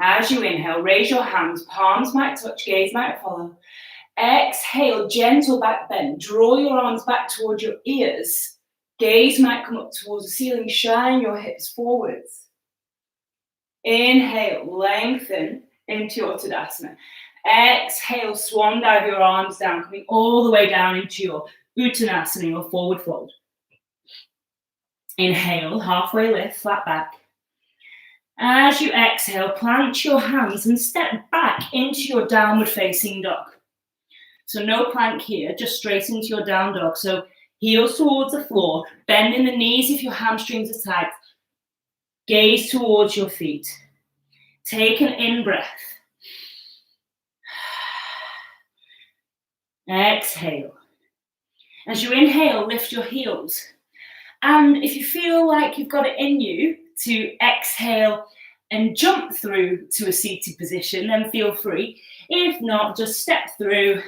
As you inhale, raise your hands, palms might touch, gaze might follow. Exhale, gentle back bend, draw your arms back towards your ears. Gaze might come up towards the ceiling, shine your hips forwards. Inhale, lengthen into your Tadasana. Exhale, swan dive your arms down, coming all the way down into your Uttanasana, your forward fold. Inhale, halfway lift, flat back. As you exhale, plant your hands and step back into your downward facing dog. So no plank here, just straight into your down dog. So heels towards the floor, bending the knees if your hamstrings are tight. Gaze towards your feet. Take an in-breath. Exhale. As you inhale, lift your heels. And if you feel like you've got it in you to exhale and jump through to a seated position, then feel free. If not, just step through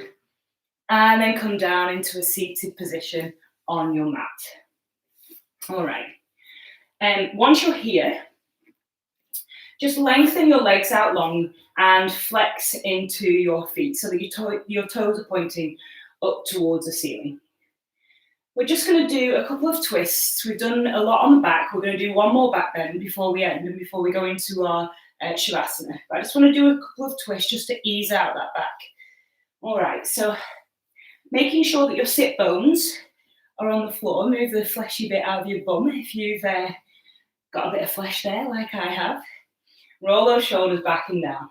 and then come down into a seated position on your mat. All right. Once you're here, just lengthen your legs out long and flex into your feet so that your toes are pointing up towards the ceiling. We're just going to do a couple of twists. We've done a lot on the back. We're going to do one more back bend before we end and before we go into our Shavasana. But I just want to do a couple of twists just to ease out that back. All right, so making sure that your sit bones are on the floor. Move the fleshy bit out of your bum if you've got a bit of flesh there like I have. Roll those shoulders back and down.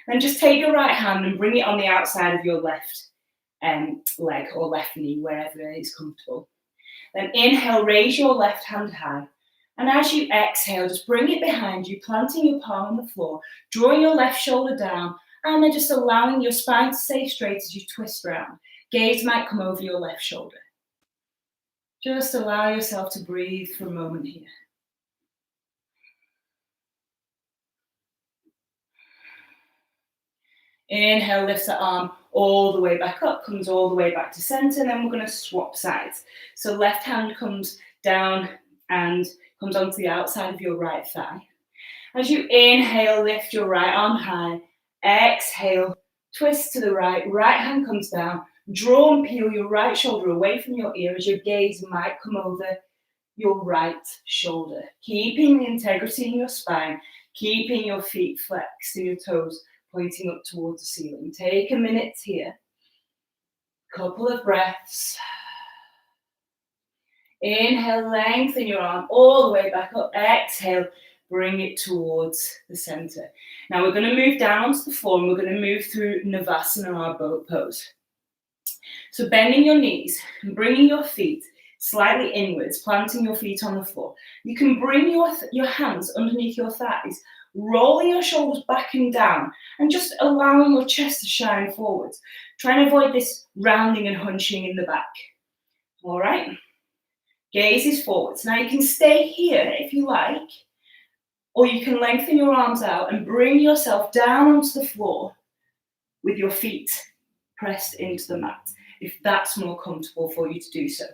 Then just take your right hand and bring it on the outside of your left leg or left knee, wherever is comfortable. Then inhale, raise your left hand high. And as you exhale, just bring it behind you, planting your palm on the floor, drawing your left shoulder down, and then just allowing your spine to stay straight as you twist around. Gaze might come over your left shoulder. Just allow yourself to breathe for a moment here. Inhale, lift the arm all the way back up, comes all the way back to center, and then we're going to swap sides. So left hand comes down and comes onto the outside of your right thigh. As you inhale, lift your right arm high. Exhale, twist to the right, right hand comes down. Draw and peel your right shoulder away from your ear as your gaze might come over your right shoulder. Keeping the integrity in your spine, keeping your feet flexed and your toes pointing up towards the ceiling. Take a minute here. Couple of breaths. Inhale, lengthen your arm all the way back up. Exhale, bring it towards the center. Now we're going to move down onto the floor and we're going to move through Navasana, our boat pose. So bending your knees and bringing your feet slightly inwards, planting your feet on the floor. You can bring your hands underneath your thighs, rolling your shoulders back and down, and just allowing your chest to shine forwards. Try and avoid this rounding and hunching in the back. All right? Gaze is forwards. Now you can stay here if you like, or you can lengthen your arms out and bring yourself down onto the floor with your feet pressed into the mat, if that's more comfortable for you to do so.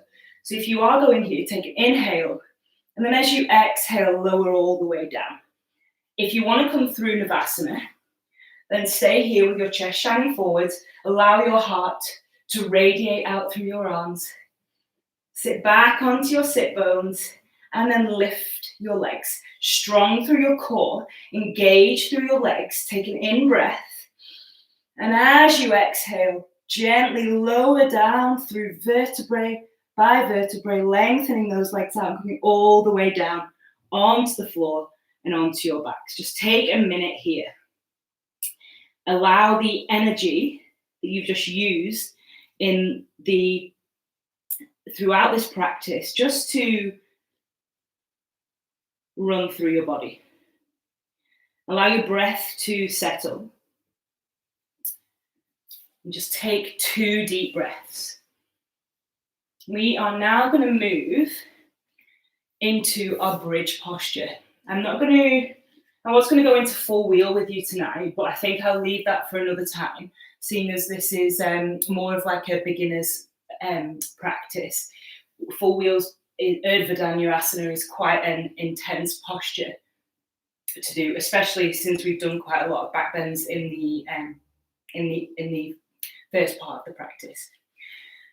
So if you are going here, take an inhale, and then as you exhale, lower all the way down. If you want to come through Navasana, then stay here with your chest shining forwards. Allow your heart to radiate out through your arms. Sit back onto your sit bones and then lift your legs. Strong through your core. Engage through your legs. Take an in-breath. And as you exhale, gently lower down through vertebrae by vertebrae, lengthening those legs out, coming all the way down onto the floor and onto your backs. Just take a minute here. Allow the energy that you've just used throughout this practice just to run through your body. Allow your breath to settle. And just take 2 deep breaths. We are now going to move into our bridge posture. I was going to go into full wheel with you tonight, but I think I'll leave that for another time, seeing as this is more of like a beginner's practice. Full wheels, Urdhva Dhanurasana is quite an intense posture to do, especially since we've done quite a lot of back bends in the first part of the practice.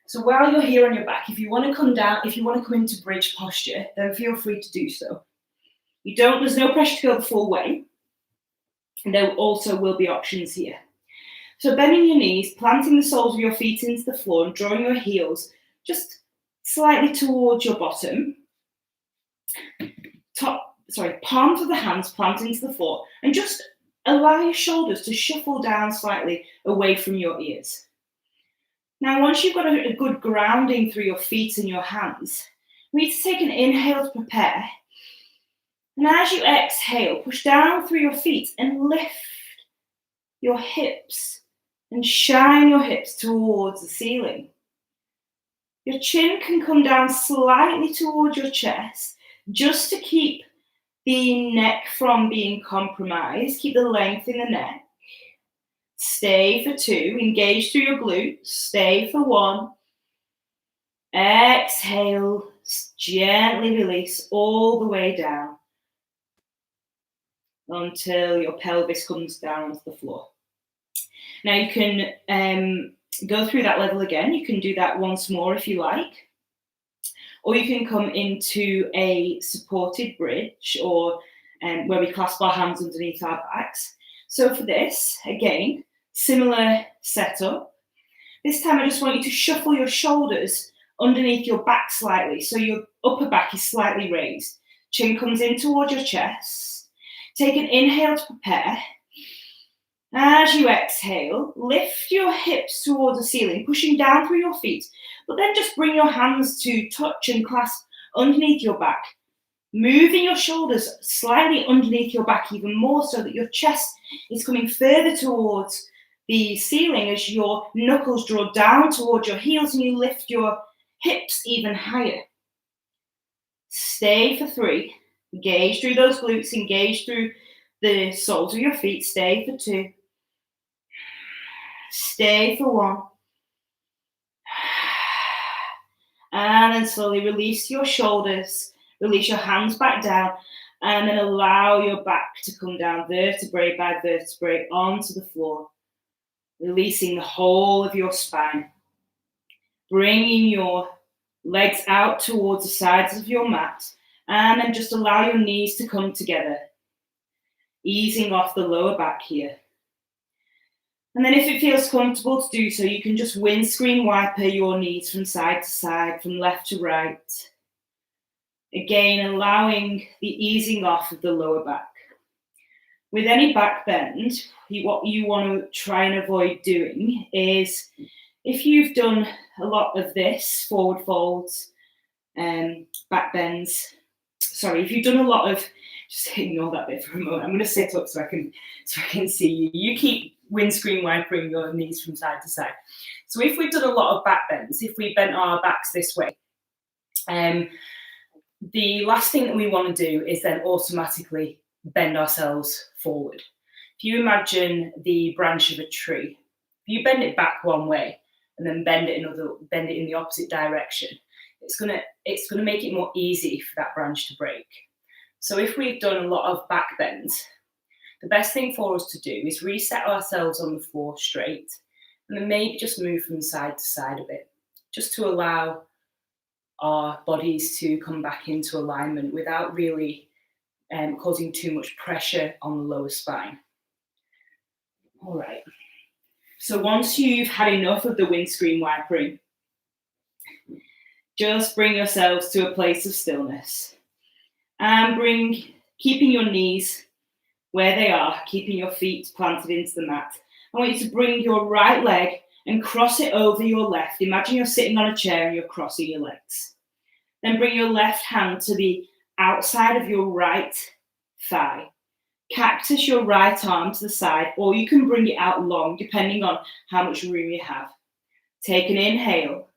So while you're here on your back, if you want to come down, if you want to come into bridge posture, then feel free to do so. There's no pressure to go the full way. And there also will be options here. So bending your knees, planting the soles of your feet into the floor and drawing your heels just slightly towards your bottom. Palms of the hands planted into the floor, and just allow your shoulders to shuffle down slightly away from your ears. Now, once you've got a good grounding through your feet and your hands, we need to take an inhale to prepare. And as you exhale, push down through your feet and lift your hips and shine your hips towards the ceiling. Your chin can come down slightly towards your chest just to keep the neck from being compromised. Keep the length in the neck. Stay for 2. Engage through your glutes. Stay for 1. Exhale. Gently release all the way down until your pelvis comes down onto the floor. Now you can go through that level again. You can do that once more if you like. Or you can come into a supported bridge, or where we clasp our hands underneath our backs. So for this, again, similar setup. This time I just want you to shuffle your shoulders underneath your back slightly, so your upper back is slightly raised. Chin comes in towards your chest. Take an inhale to prepare. As you exhale, lift your hips towards the ceiling, pushing down through your feet, but then just bring your hands to touch and clasp underneath your back, moving your shoulders slightly underneath your back even more so that your chest is coming further towards the ceiling as your knuckles draw down towards your heels and you lift your hips even higher. Stay for 3. Engage through those glutes, engage through the soles of your feet. Stay for 2. Stay for 1. And then slowly release your shoulders, release your hands back down, and then allow your back to come down vertebrae by vertebrae onto the floor, releasing the whole of your spine, bringing your legs out towards the sides of your mat, and then just allow your knees to come together, easing off the lower back here. And then if it feels comfortable to do so, you can just windscreen wiper your knees from side to side, from left to right. Again, allowing the easing off of the lower back. With any back bend, what you want to try and avoid doing is, if you've done a lot of this, forward folds, back bends, if you've done a lot of, just ignore that bit for a moment. I'm going to sit up so I can see you. You keep windscreen wipering your knees from side to side. So if we've done a lot of back bends, if we bent our backs this way, the last thing that we want to do is then automatically bend ourselves forward. If you imagine the branch of a tree, if you bend it back one way and then bend it in the opposite direction, it's gonna make it more easy for that branch to break. So if we've done a lot of back bends, the best thing for us to do is reset ourselves on the floor straight, and then maybe just move from side to side a bit, just to allow our bodies to come back into alignment without really causing too much pressure on the lower spine. All right. So once you've had enough of the windscreen wipering, just bring yourselves to a place of stillness, and keeping your knees where they are, keeping your feet planted into the mat. I want you to bring your right leg and cross it over your left. Imagine you're sitting on a chair and you're crossing your legs. Then bring your left hand to the outside of your right thigh. Cactus your right arm to the side, or you can bring it out long, depending on how much room you have. Take an inhale.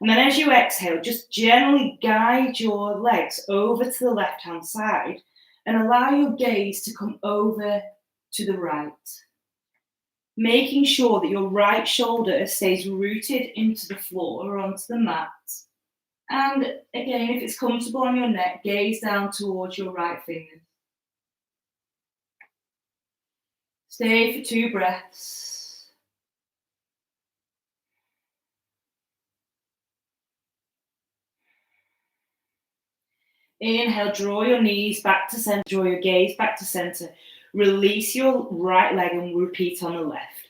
And then as you exhale, just gently guide your legs over to the left-hand side and allow your gaze to come over to the right. Making sure that your right shoulder stays rooted into the floor or onto the mat. And again, if it's comfortable on your neck, gaze down towards your right fingers. Stay for 2 breaths. Inhale, draw your knees back to center, draw your gaze back to center. Release your right leg and repeat on the left.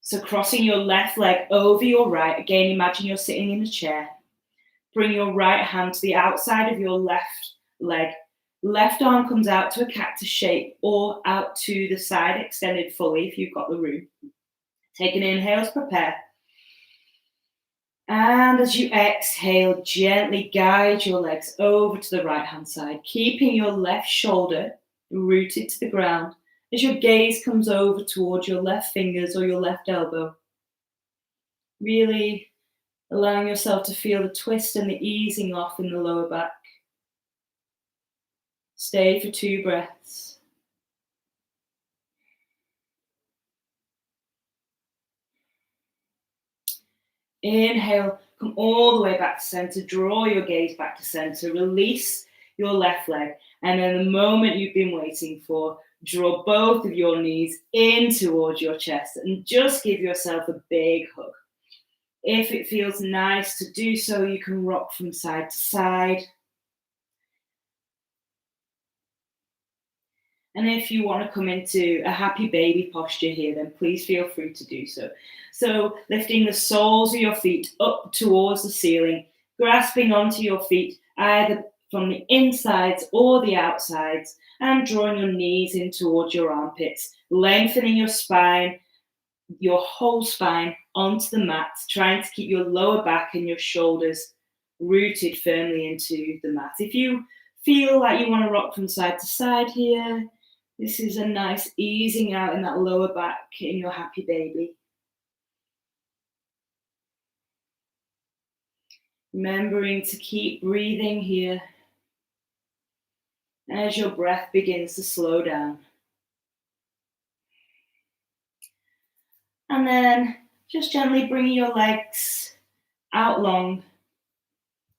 So crossing your left leg over your right. Again, imagine you're sitting in a chair. Bring your right hand to the outside of your left leg. Left arm comes out to a cactus shape or out to the side, extended fully if you've got the room. Take an inhale to prepare. And as you exhale, gently guide your legs over to the right-hand side, keeping your left shoulder rooted to the ground as your gaze comes over towards your left fingers or your left elbow. Really allowing yourself to feel the twist and the easing off in the lower back. Stay for 2 breaths. Inhale, come all the way back to center. Draw your gaze back to center. Release your left leg. And then the moment you've been waiting for, draw both of your knees in towards your chest and just give yourself a big hug. If it feels nice to do so, you can rock from side to side. And if you want to come into a happy baby posture here, then please feel free to do so. So lifting the soles of your feet up towards the ceiling, grasping onto your feet either from the insides or the outsides, and drawing your knees in towards your armpits, lengthening your spine, your whole spine onto the mat, trying to keep your lower back and your shoulders rooted firmly into the mat. If you feel like you want to rock from side to side here, this is a nice easing out in that lower back in your happy baby. Remembering to keep breathing here as your breath begins to slow down. And then just gently bringing your legs out long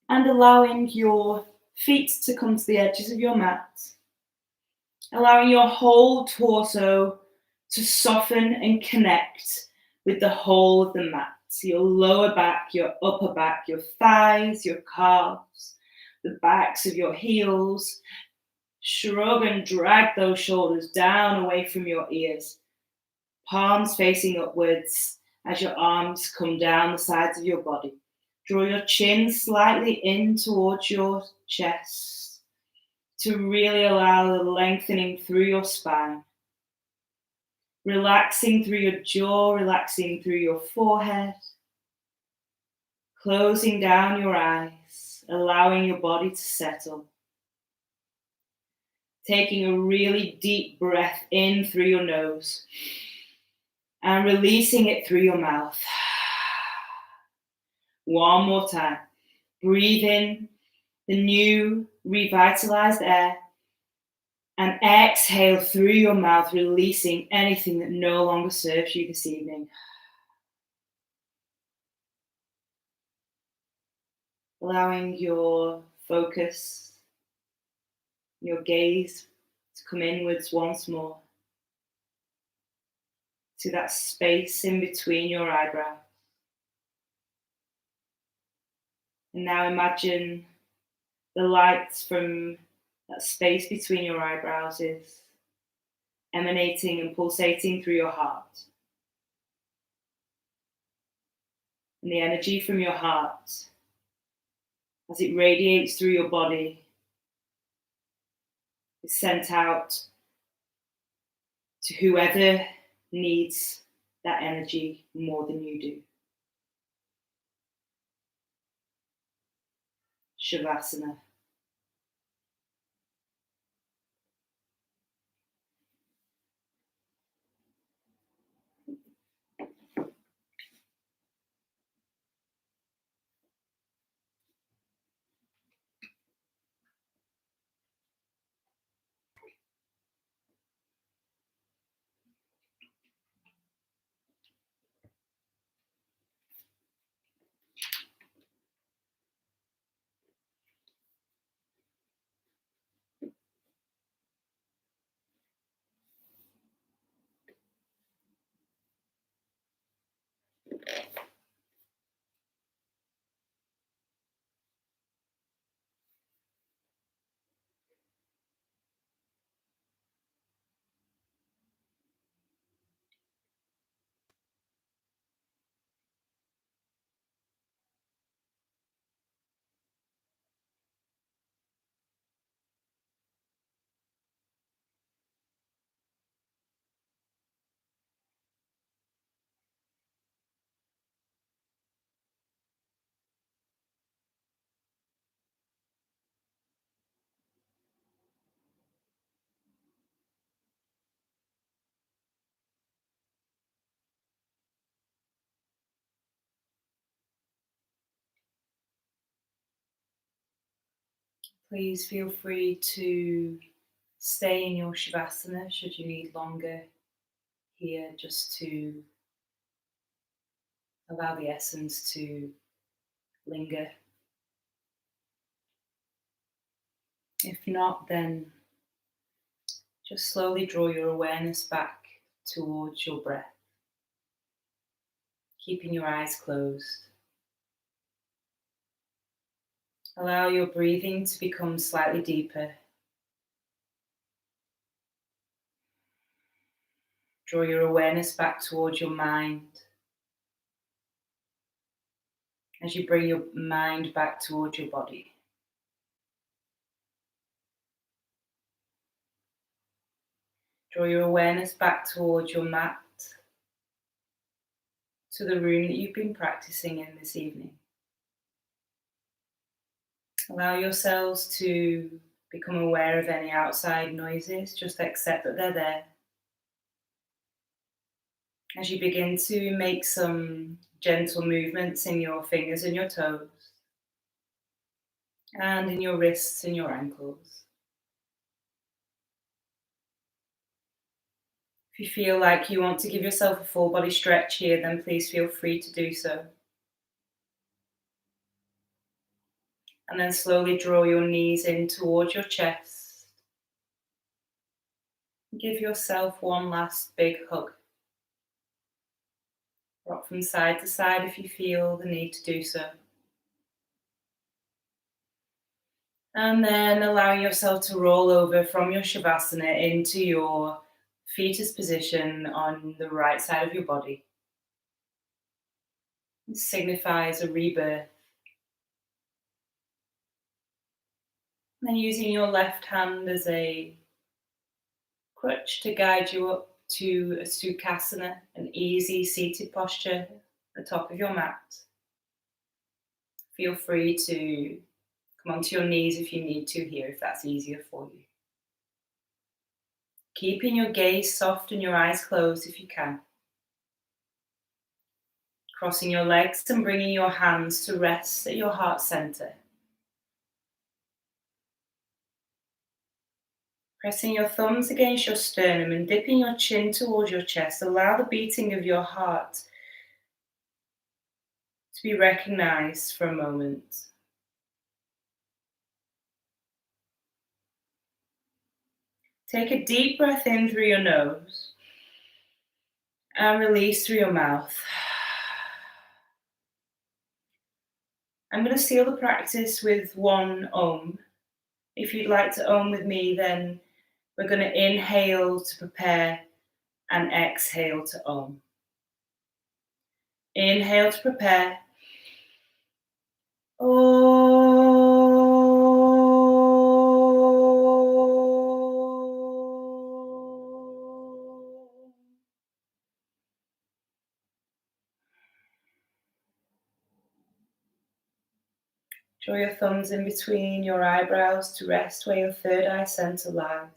and allowing your feet to come to the edges of your mat. Allowing your whole torso to soften and connect with the whole of the mat. So your lower back, your upper back, your thighs, your calves, the backs of your heels. Shrug and drag those shoulders down away from your ears. Palms facing upwards as your arms come down the sides of your body. Draw your chin slightly in towards your chest to really allow the lengthening through your spine. Relaxing through your jaw, relaxing through your forehead. Closing down your eyes, allowing your body to settle. Taking a really deep breath in through your nose and releasing it through your mouth. One more time. Breathe in the new revitalized air and exhale through your mouth, releasing anything that no longer serves you this evening. Allowing your focus, your gaze to come inwards once more to that space in between your eyebrows. And now imagine the lights from that space between your eyebrows is emanating and pulsating through your heart. And the energy from your heart, as it radiates through your body, is sent out to whoever needs that energy more than you do. Shavasana. Please feel free to stay in your Shavasana should you need longer here, just to allow the essence to linger. If not, then just slowly draw your awareness back towards your breath, keeping your eyes closed. Allow your breathing to become slightly deeper. Draw your awareness back towards your mind. As you bring your mind back towards your body. Draw your awareness back towards your mat, to the room that you've been practicing in this evening. Allow yourselves to become aware of any outside noises, just accept that they're there. As you begin to make some gentle movements in your fingers and your toes, and in your wrists and your ankles. If you feel like you want to give yourself a full body stretch here, then please feel free to do so. And then slowly draw your knees in towards your chest. Give yourself one last big hug. Rock from side to side if you feel the need to do so. And then allow yourself to roll over from your Shavasana into your fetus position on the right side of your body. This signifies a rebirth. And then using your left hand as a crutch to guide you up to a Sukhasana, an easy seated posture at the top of your mat. Feel free to come onto your knees if you need to here, if that's easier for you. Keeping your gaze soft and your eyes closed if you can. Crossing your legs and bringing your hands to rest at your heart center. Pressing your thumbs against your sternum and dipping your chin towards your chest, allow the beating of your heart to be recognized for a moment. Take a deep breath in through your nose and release through your mouth. I'm going to seal the practice with one Om. If you'd like to Om with me, then we're going to inhale to prepare and exhale to Om. Inhale to prepare. Draw your thumbs in between your eyebrows to rest where your third eye center lies.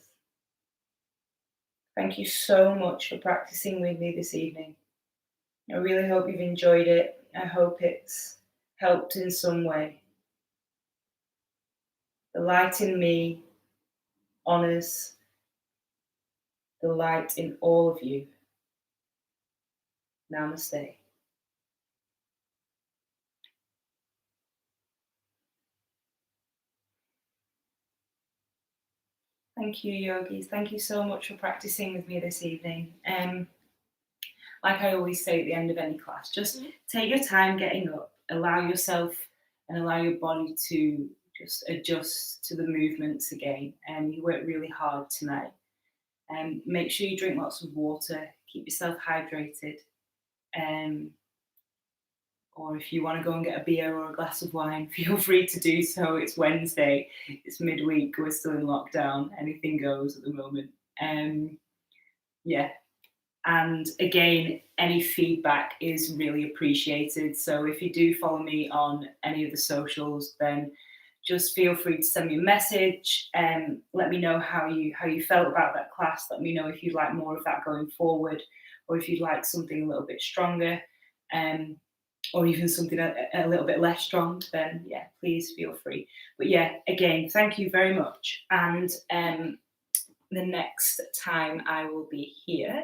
Thank you so much for practicing with me this evening. I really hope you've enjoyed it. I hope it's helped in some way. The light in me honors the light in all of you. Namaste. Thank you, yogis. Thank you so much for practicing with me this evening. Like I always say at the end of any class, just take your time getting up. Allow yourself and allow your body to just adjust to the movements again. You worked really hard tonight. Make sure you drink lots of water. Keep yourself hydrated. Or if you want to go and get a beer or a glass of wine, feel free to do so. It's Wednesday, it's midweek, we're still in lockdown, anything goes at the moment. Yeah, and again, any feedback is really appreciated. So if you do follow me on any of the socials, then just feel free to send me a message and let me know how you felt about that class. Let me know if you'd like more of that going forward, or if you'd like something a little bit stronger. or even something a little bit less strong, then yeah, please feel free. But yeah, again, thank you very much. And the next time I will be here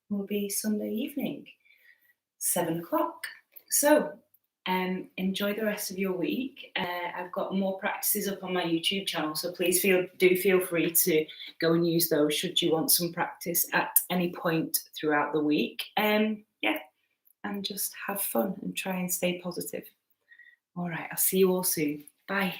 will be Sunday evening, 7 o'clock. So enjoy the rest of your week. I've got more practices up on my YouTube channel, so please do feel free to go and use those should you want some practice at any point throughout the week. Yeah, and just have fun and try and stay positive. All right, I'll see you all soon. Bye.